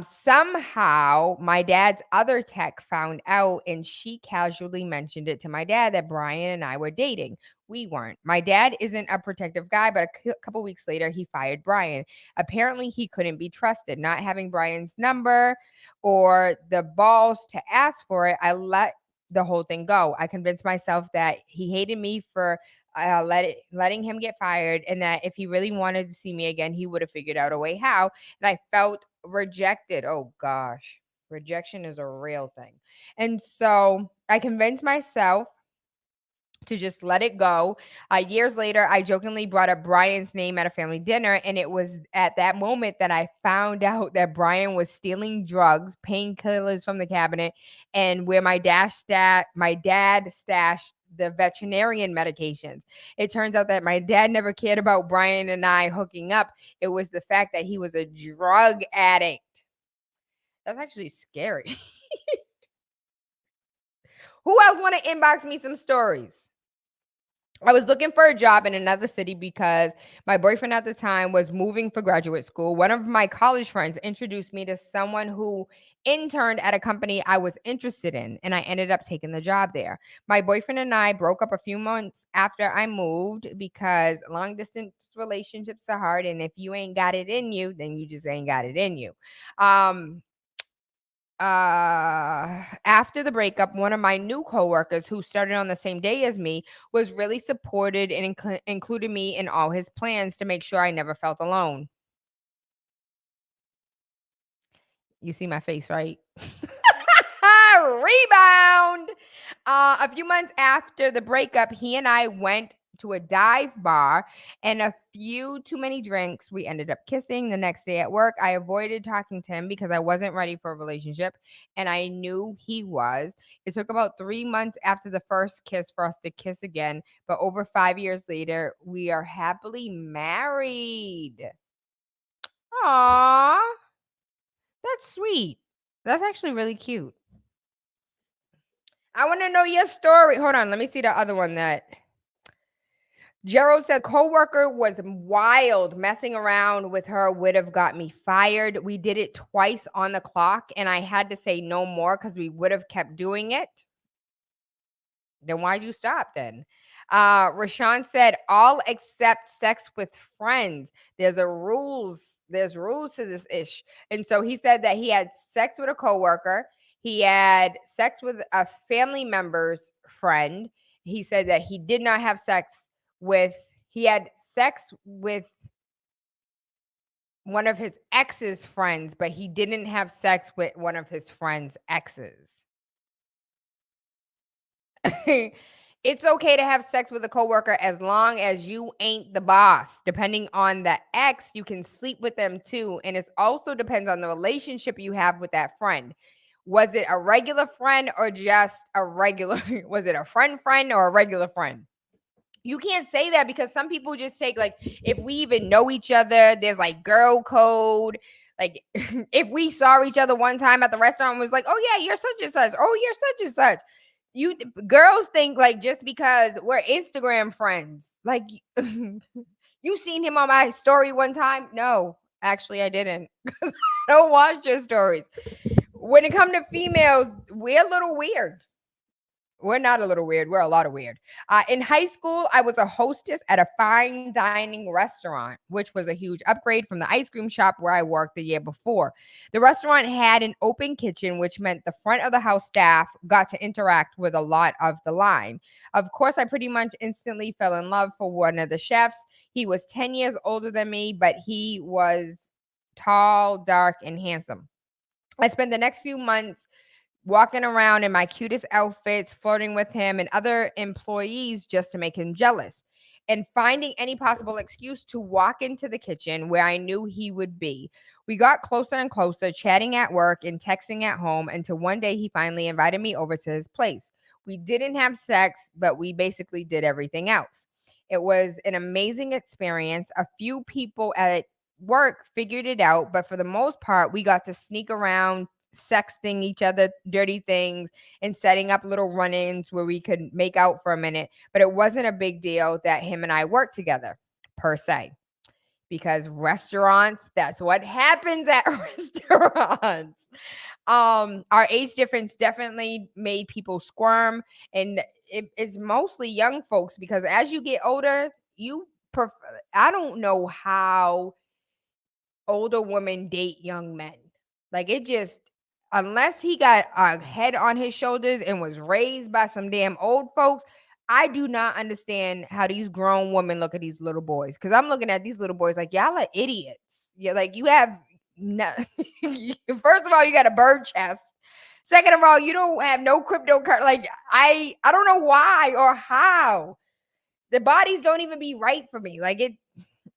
Speaker 3: Somehow my dad's other tech found out, and she casually mentioned it to my dad that Brian and I were dating. We weren't. My dad isn't a protective guy, but a couple weeks later, he fired Brian. Apparently, he couldn't be trusted. Not having Brian's number or the balls to ask for it, I let the whole thing go. I convinced myself that he hated me for letting him get fired, and that if he really wanted to see me again, he would have figured out a way how. And I felt rejected. Oh gosh, rejection is a real thing. And so I convinced myself to just let it go. Years later, I jokingly brought up Brian's name at a family dinner, and it was at that moment that I found out that Brian was stealing drugs, painkillers from the cabinet, and where my dad stashed the veterinarian medications. It turns out that my dad never cared about Brian and I hooking up. It was the fact that he was a drug addict. That's actually scary. Who else want to inbox me some stories? I was looking for a job in another city because my boyfriend at the time was moving for graduate school. One of my college friends introduced me to someone who interned at a company I was interested in, and I ended up taking the job there. My boyfriend and I broke up a few months after I moved because long distance relationships are hard, and if you ain't got it in you, then you just ain't got it in you. After the breakup, one of my new coworkers who started on the same day as me was really supported and included me in all his plans to make sure I never felt alone. You see my face, right? Rebound. A few months after the breakup, he and I went to a dive bar, and a few too many drinks, we ended up kissing. The next day at work, I avoided talking to him because I wasn't ready for a relationship, and I knew he was. It took about 3 months after the first kiss for us to kiss again, but over 5 years later, we are happily married. Aww, that's sweet. That's actually really cute. I want to know your story. Hold on, let me see the other one that Gerald said. Coworker was wild. Messing around with her would have got me fired. We did it twice on the clock, and I had to say no more because we would have kept doing it. Then why'd you stop then? Rashawn said, all except sex with friends. There's rules to this ish. And so he said that he had sex with a coworker. He had sex with a family member's friend. He said that he did not have he had sex with one of his ex's friends, but he didn't have sex with one of his friend's exes. It's okay to have sex with a coworker as long as you ain't the boss. Depending on the ex, you can sleep with them too. And it also depends on the relationship you have with that friend. Was it a regular friend or just a regular? Was it a friend or a regular friend? You can't say that because some people just take, like, if we even know each other, there's like girl code. Like, if we saw each other one time at the restaurant and was like, oh yeah, you're such and such. Oh, you're such and such. You girls think like just because we're Instagram friends, like you seen him on my story one time. No, actually I didn't. I don't watch your stories. When it comes to females, we're a little weird. We're not a little weird. We're a lot of weird. In high school, I was a hostess at a fine dining restaurant, which was a huge upgrade from the ice cream shop where I worked the year before. The restaurant had an open kitchen, which meant the front of the house staff got to interact with a lot of the line. Of course, I pretty much instantly fell in love for one of the chefs. He was 10 years older than me, but he was tall, dark, and handsome. I spent the next few months walking around in my cutest outfits, flirting with him and other employees just to make him jealous, and finding any possible excuse to walk into the kitchen where I knew he would be. We got closer and closer, chatting at work and texting at home, until one day he finally invited me over to his place. We didn't have sex, but we basically did everything else. It was an amazing experience. A few people at work figured it out, but for the most part, we got to sneak around, sexting each other dirty things and setting up little run-ins where we could make out for a minute. But it wasn't a big deal that him and I worked together per se, because restaurants, that's what happens at restaurants. Our age difference definitely made people squirm, and it's mostly young folks, because as you get older, I don't know how older women date young men. Like, it just, unless he got a head on his shoulders and was raised by some damn old folks, I do not understand how these grown women look at these little boys. Because I'm looking at these little boys like, y'all are idiots. Yeah, like you have no. First of all, you got a bird chest. Second of all, you don't have no cryptocurrency. Like I don't know why or how. The bodies don't even be right for me. Like it,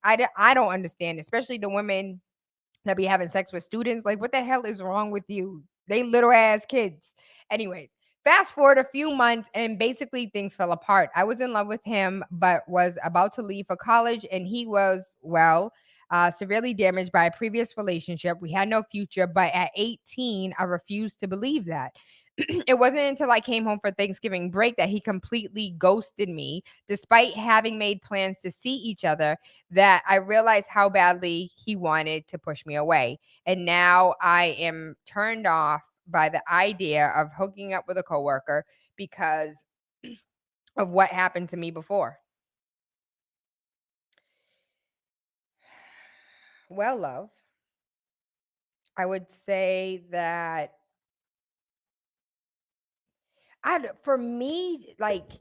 Speaker 3: I don't understand, especially the women that be having sex with students. Like, what the hell is wrong with you? They little ass kids. Anyways, fast forward a few months and basically things fell apart. I was in love with him, but was about to leave for college, and he was, severely damaged by a previous relationship. We had no future, but at 18, I refused to believe that. It wasn't until I came home for Thanksgiving break that he completely ghosted me, despite having made plans to see each other, that I realized how badly he wanted to push me away. And now I am turned off by the idea of hooking up with a coworker because of what happened to me before. Well, love, I would say that for me, like,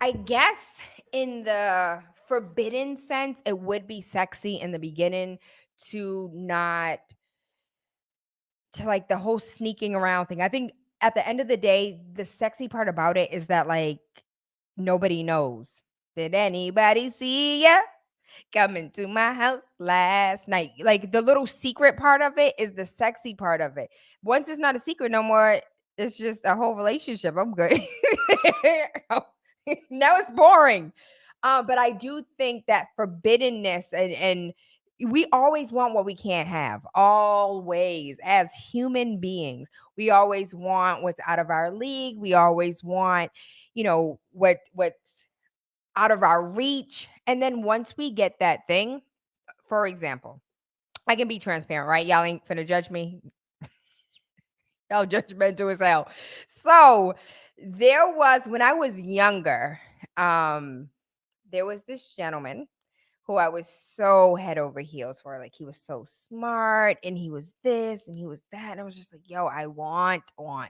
Speaker 3: I guess in the forbidden sense, it would be sexy in the beginning to not to like the whole sneaking around thing. I think at the end of the day, the sexy part about it is that like nobody knows. Did anybody see ya coming to my house last night? Like the little secret part of it is the sexy part of it. Once it's not a secret no more, it's just a whole relationship. I'm good. Now it's boring. But I do think that forbiddenness and we always want what we can't have. Always, as human beings, we always want what's out of our league. We always want, what's out of our reach. And then once we get that thing, for example, I can be transparent, right? Y'all ain't finna judge me. Y'all judgmental as hell. So there was, when I was younger, there was this gentleman who I was so head over heels for. Like he was so smart and he was this and he was that. And I was just like, yo, I want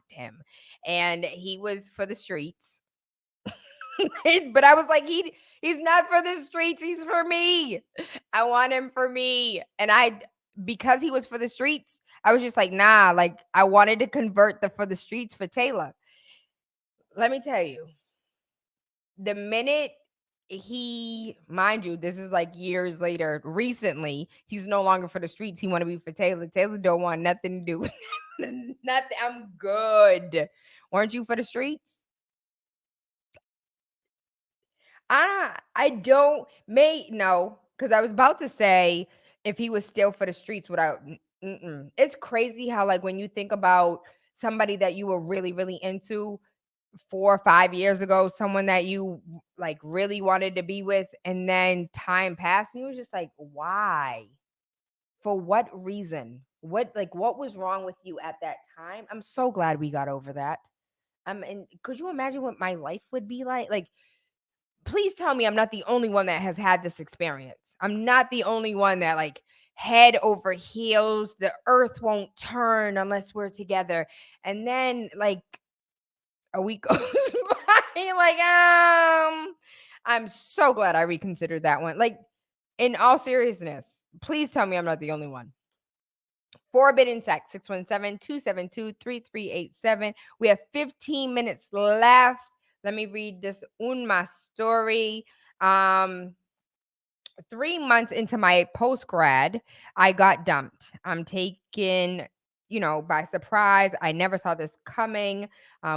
Speaker 3: him. And he was for the streets. But I was like, he's not for the streets, he's for me. I want him for me. And because he was for the streets, I was just like, nah, like I wanted to convert the for the streets for Tayla. Let me tell you, the minute mind you, this is like years later, recently, he's no longer for the streets. He want to be for Tayla. Tayla don't want nothing to do with nothing. I'm good. Weren't you for the streets? I don't no, because I was about to say if he was still for the streets without it's crazy how like when you think about somebody that you were really, really into 4 or 5 years ago, someone that you like really wanted to be with, and then time passed, and you was just like, why? For what reason? What was wrong with you at that time? I'm so glad we got over that. And could you imagine what my life would be like? Like, please tell me I'm not the only one that has had this experience. I'm not the only one that like head over heels, the earth won't turn unless we're together. And then like a week goes by, like, I'm so glad I reconsidered that one. Like, in all seriousness, please tell me I'm not the only one. Forbidden Sex, 617-272-3387. We have 15 minutes left. Let me read this Unma story. 3 months into my post grad, I got dumped. I'm taken, by surprise. I never saw this coming.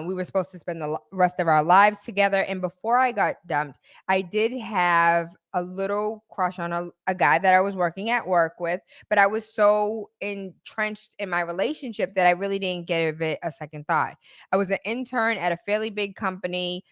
Speaker 3: We were supposed to spend the rest of our lives together. And before I got dumped, I did have a little crush on a guy that I was working at work with, but I was so entrenched in my relationship that I really didn't give it a second thought. I was an intern at a fairly big company,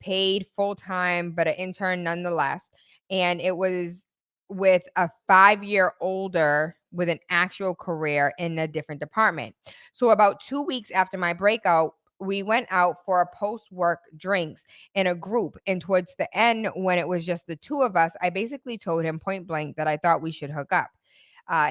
Speaker 3: paid full time, but an intern nonetheless. And it was with a 5-year older with an actual career in a different department. So about 2 weeks after my breakout, we went out for a post-work drinks in a group. And towards the end, when it was just the two of us, I basically told him point blank that I thought we should hook up.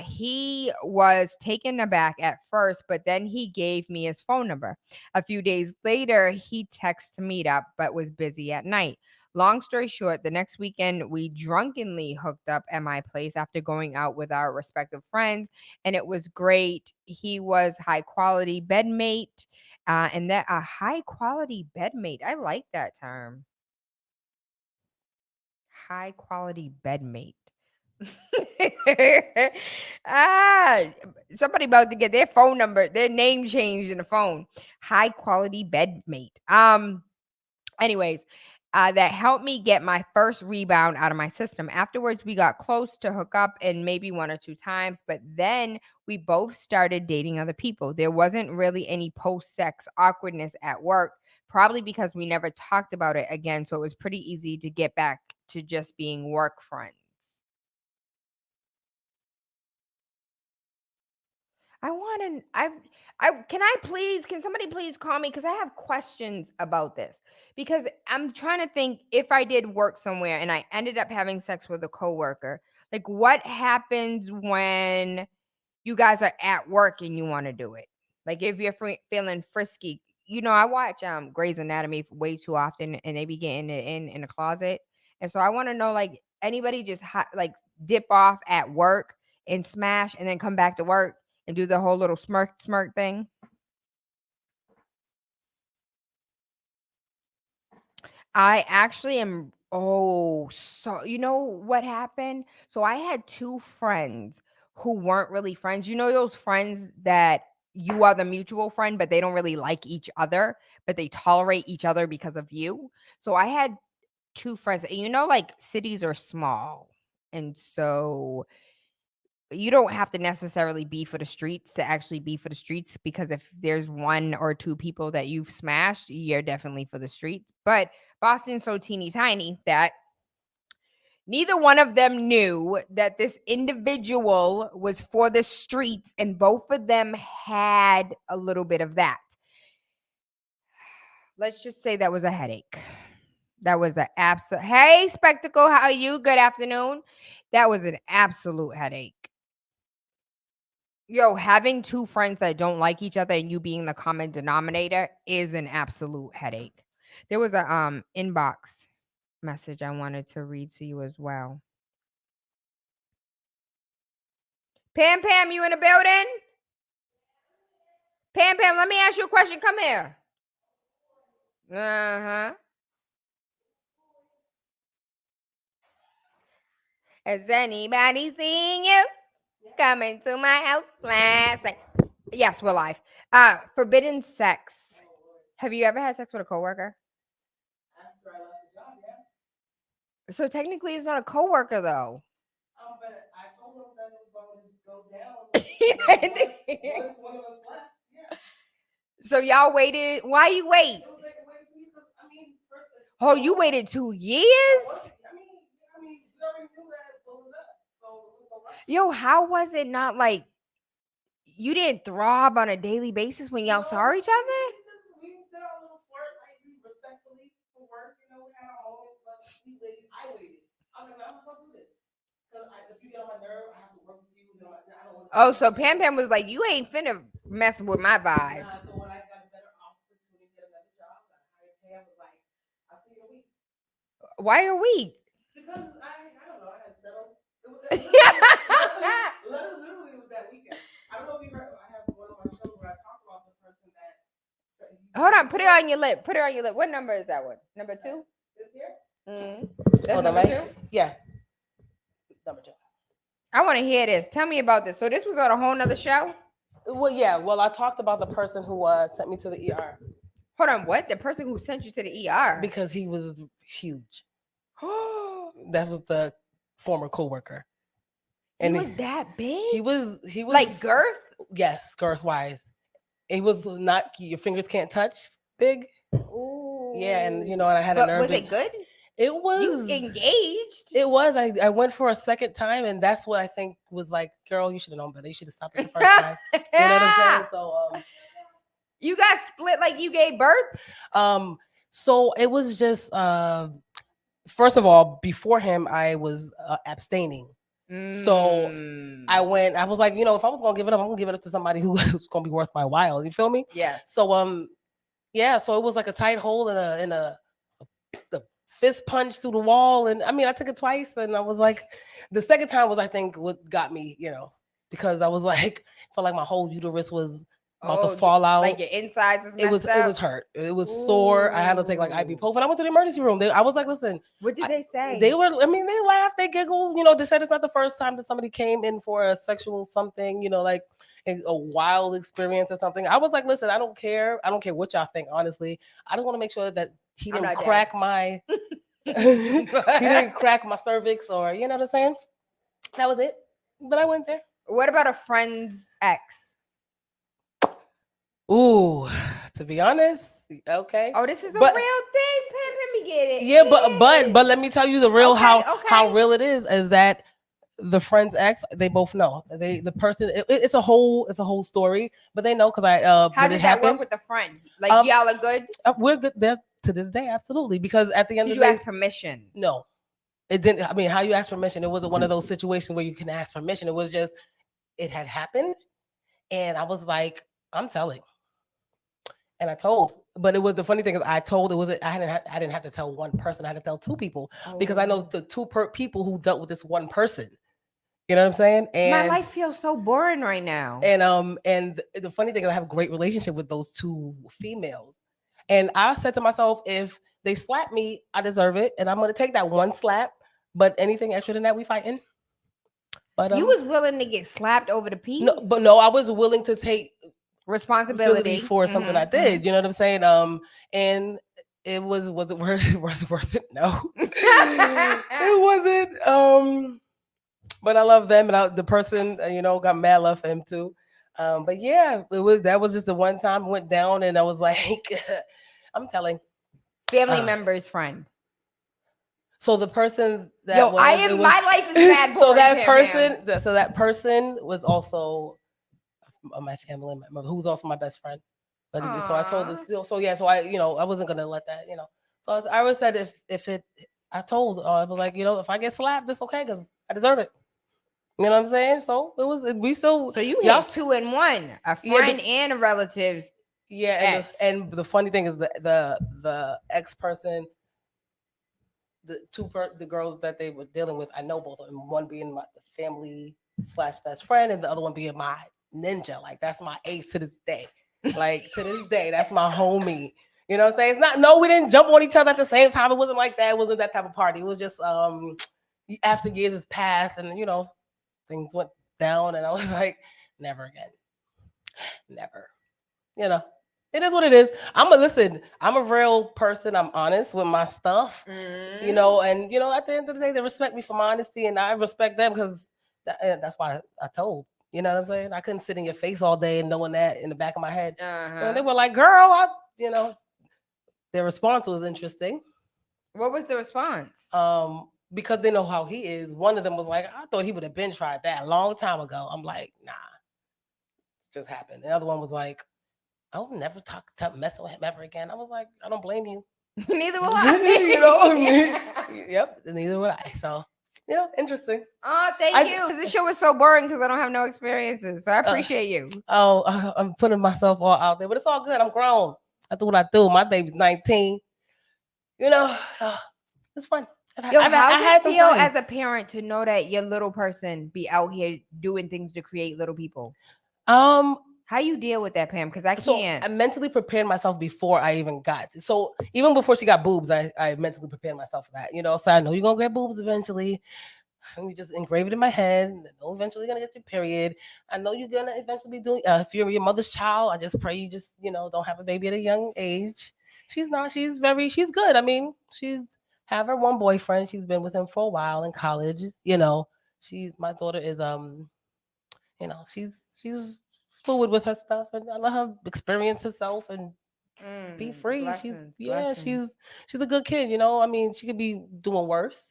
Speaker 3: He was taken aback at first, but then he gave me his phone number. A few days later, he texted to meet up, but was busy at night. Long story short, the next weekend, we drunkenly hooked up at my place after going out with our respective friends, and it was great. He was high quality bedmate, and that a high quality bedmate. I like that term. High quality bedmate. ah, somebody about to get their phone number, their name changed in the phone. High quality bedmate. Anyways, that helped me get my first rebound out of my system. Afterwards, we got close to hook up and maybe 1 or 2 times, but then we both started dating other people. There wasn't really any post-sex awkwardness at work, probably because we never talked about it again. So it was pretty easy to get back to just being work friends. Can somebody please call me? Because I have questions about this. Because I'm trying to think, if I did work somewhere and I ended up having sex with a coworker, like what happens when you guys are at work and you want to do it? Like if you're feeling frisky, I watch Grey's Anatomy way too often, and they be getting it in the closet. And so I want to know, like, anybody just like dip off at work and smash and then come back to work and do the whole little smirk thing. I actually am. Oh, so you know what happened? So I had 2 friends who weren't really friends. You know those friends that you are the mutual friend, but they don't really like each other, but they tolerate each other because of you. So I had 2 friends, and like cities are small, and so you don't have to necessarily be for the streets to actually be for the streets, because if there's 1 or 2 people that you've smashed, you're definitely for the streets. But Boston's so teeny tiny that neither one of them knew that this individual was for the streets, and both of them had a little bit of that. Let's just say that was a headache. That was an absolute. Hey, Spectacle, how are you? Good afternoon. That was an absolute headache. Yo, having 2 friends that don't like each other and you being the common denominator is an absolute headache. There was a inbox message I wanted to read to you as well. Pam, you in the building? Pam, let me ask you a question. Come here. Uh-huh. Has anybody seen you coming to my house last night? Yes, we're live. Forbidden sex. Have you ever had sex with a coworker?
Speaker 9: After I left the job, yeah.
Speaker 3: So technically, it's not a coworker, though.
Speaker 9: But I told them that it was going to go down. Once one of us left, yeah.
Speaker 3: So y'all waited. Why you wait?
Speaker 9: It was like a wait 2 years. I mean, first.
Speaker 3: Oh, you waited 2 years?
Speaker 9: I mean, we already knew that what was up. So it was no rush.
Speaker 3: Yo, how was it not like you didn't throb on a daily basis when y'all saw each other?
Speaker 9: We did our little flirt, like respectfully for work. We had our moments, but we waited. I waited. I was like, I'm not gonna do this. Because if you get on my nerve, I have to work with you. I don't want to.
Speaker 3: Oh, so Pam was like, you ain't finna mess with my vibe.
Speaker 9: So when I got a better opportunity to get another job, Pam was like, I'll see you in a week.
Speaker 3: Why a week?
Speaker 9: Because I don't know, I had settled. Literally it was that weekend. I don't know if you heard, I have one of my shows where I talk about the person that.
Speaker 3: Hold on, put it on your lip. What number is that one? Number 2?
Speaker 9: This here?
Speaker 3: That's number 2?
Speaker 9: Yeah. Number 2.
Speaker 3: I want to hear this. Tell me about this. So this was on a whole nother show?
Speaker 9: Well, yeah. Well, I talked about the person who sent me to the ER.
Speaker 3: Hold on, what? The person who sent you to the ER?
Speaker 9: Because he was huge. That was the former coworker.
Speaker 3: And he was that big?
Speaker 9: He was
Speaker 3: like girth?
Speaker 9: Yes, girth wise. It was not, your fingers can't touch big.
Speaker 3: Ooh.
Speaker 9: Yeah, and I had a nerve.
Speaker 3: Was it good?
Speaker 9: It was.
Speaker 3: You engaged?
Speaker 9: It was. I went for a second time, and that's what I think was like, girl, you should have known better. You should have stopped it the first time. You know what I'm saying? So
Speaker 3: you got split like you gave birth?
Speaker 9: So it was just first of all, before him, I was abstaining.
Speaker 10: So I
Speaker 3: Mm.
Speaker 10: went. I was like, if I was gonna give it up, I'm gonna give it up to somebody who's gonna be worth my while. You feel me?
Speaker 3: Yes.
Speaker 10: So yeah. So it was like a tight hole in a the fist punch through the wall, and I mean, I took it twice, and I was like, the second time was, I think, what got me, because I was like, felt like my whole uterus was about to fall out.
Speaker 3: Like your insides was messed up.
Speaker 10: It was hurt. It was sore. I had to take like ibuprofen. I went to the emergency room. I was like, listen.
Speaker 3: What did they say?
Speaker 10: They were. I mean, they laughed. They giggled. They said it's not the first time that somebody came in for a sexual something. Like a wild experience or something. I was like, listen, I don't care. I don't care what y'all think. Honestly, I just want to make sure that he didn't crack my. He didn't crack my cervix, or you know what I'm saying. That was it. But I went there.
Speaker 3: What about a friend's ex?
Speaker 10: Ooh, to be honest, okay.
Speaker 3: Oh, this is a real thing, Pimp. Let me get it.
Speaker 10: Yeah, but let me tell you the real how real it is that the friend's ex, they both know. The person, it's a whole story, but they know because
Speaker 3: how did that work with the friend? Like y'all are good?
Speaker 10: We're good there to this day, absolutely. Because at the end
Speaker 3: did
Speaker 10: of the day,
Speaker 3: you ask permission?
Speaker 10: No, it didn't. I mean, how you ask permission? It wasn't one of those situations where you can ask permission. It was just it had happened, and I was like, I'm telling. And I told, but it was the funny thing is I told I didn't have to tell one person. I had to tell two people because I know the two people who dealt with this one person. You know what I'm saying? And
Speaker 3: my life feels so boring right now.
Speaker 10: And the funny thing is I have a great relationship with those two females. And I said to myself, if they slap me, I deserve it, and I'm gonna take that one slap. But anything extra than that, we fighting. But
Speaker 3: you was willing to get slapped over the pee?
Speaker 10: No, I was willing to take
Speaker 3: responsibility
Speaker 10: for something I did. You know what I'm saying? And it was it worth it? No, it wasn't. But I love them, and the person got mad love for him too. But yeah, that was just the one time I went down, and I was like, I'm telling.
Speaker 3: Family member's friend.
Speaker 10: So the person that
Speaker 3: my life is bad.
Speaker 10: So that person was also my family member, who was also my best friend. But so I told this. So yeah, so I wasn't gonna let that. So I always said I told I was like, if I get slapped, it's okay because I deserve it. You know what I'm saying? So it was. We still.
Speaker 3: So you hit 2 in 1, a friend and a relative's.
Speaker 10: Yeah, and the funny thing is the ex person, the girls that they were dealing with, I know both of them. One being my family / best friend, and the other one being my ninja. Like that's my ace to this day. Like to this day, that's my homie. You know what I'm saying? It's not. No, we didn't jump on each other at the same time. It wasn't like that. It wasn't that type of party. It was just after years has passed, and things went down, and I was like, never again, never. It is what it is. I'm a real person. I'm honest with my stuff, and at the end of the day, they respect me for my honesty, and I respect them because that's why I told. You know what I'm saying? I couldn't sit in your face all day and knowing that in the back of my head. They were like, girl, their response was interesting.
Speaker 3: What was the response?
Speaker 10: Because they know how he is. One of them was like, I thought he would have been tried that a long time ago. I'm like, nah, it just happened. The other one was like, I'll never messing with him ever again. I was like, I don't blame you.
Speaker 3: Neither will I.
Speaker 10: Yep, neither would I. So, interesting.
Speaker 3: Oh, thank you. This show was so boring because I don't have no experiences. So I appreciate you.
Speaker 10: I'm putting myself all out there, but it's all good. I'm grown. I do what I do. My baby's 19. So it's fun.
Speaker 3: How does it feel as a parent to know that your little person be out here doing things to create little people? How you deal with that, Pam? Because I can't.
Speaker 10: I mentally prepared myself before I even got. So even before she got boobs, I mentally prepared myself for that. So I know you're gonna get boobs eventually. You just engrave it in my head. I know eventually you're gonna get your period. I know you're gonna eventually be doing. If you're your mother's child, I just pray you just don't have a baby at a young age. She's not. She's good. I mean, she's have her one boyfriend. She's been with him for a while in college. My daughter is she's fluid with her stuff, and I let her experience herself and be free. Blessings. She's a good kid. I mean, she could be doing worse.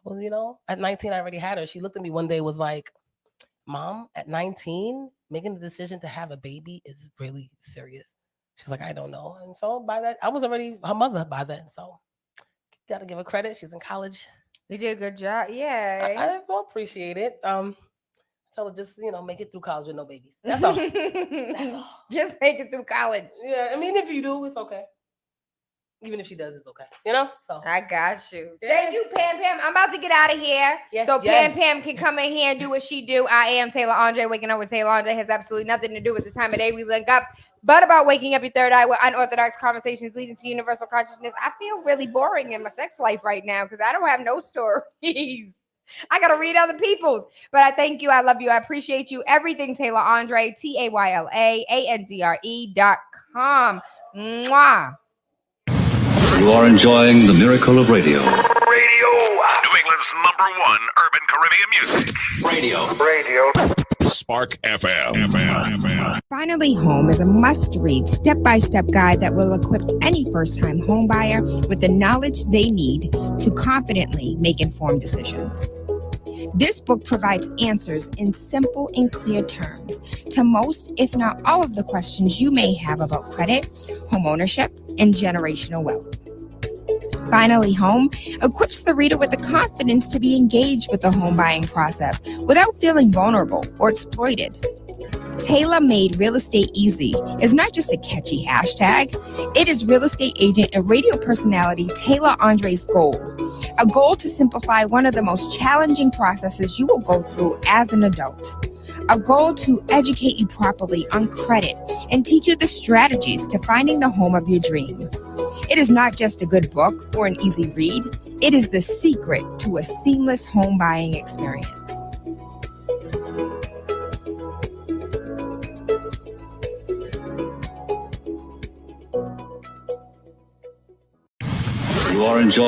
Speaker 10: Well, at 19, I already had her. She looked at me one day, was like, "Mom, at 19, making the decision to have a baby is really serious." She's like, "I don't know." And so by that, I was already her mother by then. So gotta give her credit. She's in college.
Speaker 3: You did a good job. Yay.
Speaker 10: I will appreciate it. Tell her just make it through college with no babies. That's all. That's all.
Speaker 3: Just make it through college.
Speaker 10: Yeah, I mean, if you do, it's okay. Even if she does, it's okay. So
Speaker 3: I got you.
Speaker 10: Yeah.
Speaker 3: Thank you, Pam Pam. I'm about to get out of here.
Speaker 10: Yes,
Speaker 3: So
Speaker 10: yes.
Speaker 3: Pam can come in here and do what she do. I am Taylor Andre. Waking up with Taylor Andre has absolutely nothing to do with the time of day we link up, but about waking up your third eye with unorthodox conversations leading to universal consciousness. I feel really boring in my sex life right now because I don't have no stories. I gotta read other people's. But I thank you. I love you. I appreciate you. Everything Taylor Andre, TaylaAndre.com. Mwah.
Speaker 1: You are enjoying the miracle of radio.
Speaker 2: Radio. New England's #1 urban Caribbean music. Radio. Spark FM.
Speaker 3: Finally Home is a must-read step-by-step guide that will equip any first-time home buyer with the knowledge they need to confidently make informed decisions. This book provides answers in simple and clear terms to most, if not all, of the questions you may have about credit, home ownership, and generational wealth. Finally Home equips the reader with the confidence to be engaged with the home buying process without feeling vulnerable or exploited. Taylor Made Real Estate Easy is not just a catchy hashtag. It is real estate agent and radio personality Taylor Andre's goal. A goal to simplify one of the most challenging processes you will go through as an adult. A goal to educate you properly on credit and teach you the strategies to finding the home of your dream. It is not just a good book or an easy read. It is the secret to a seamless home buying experience.
Speaker 1: You are enjoying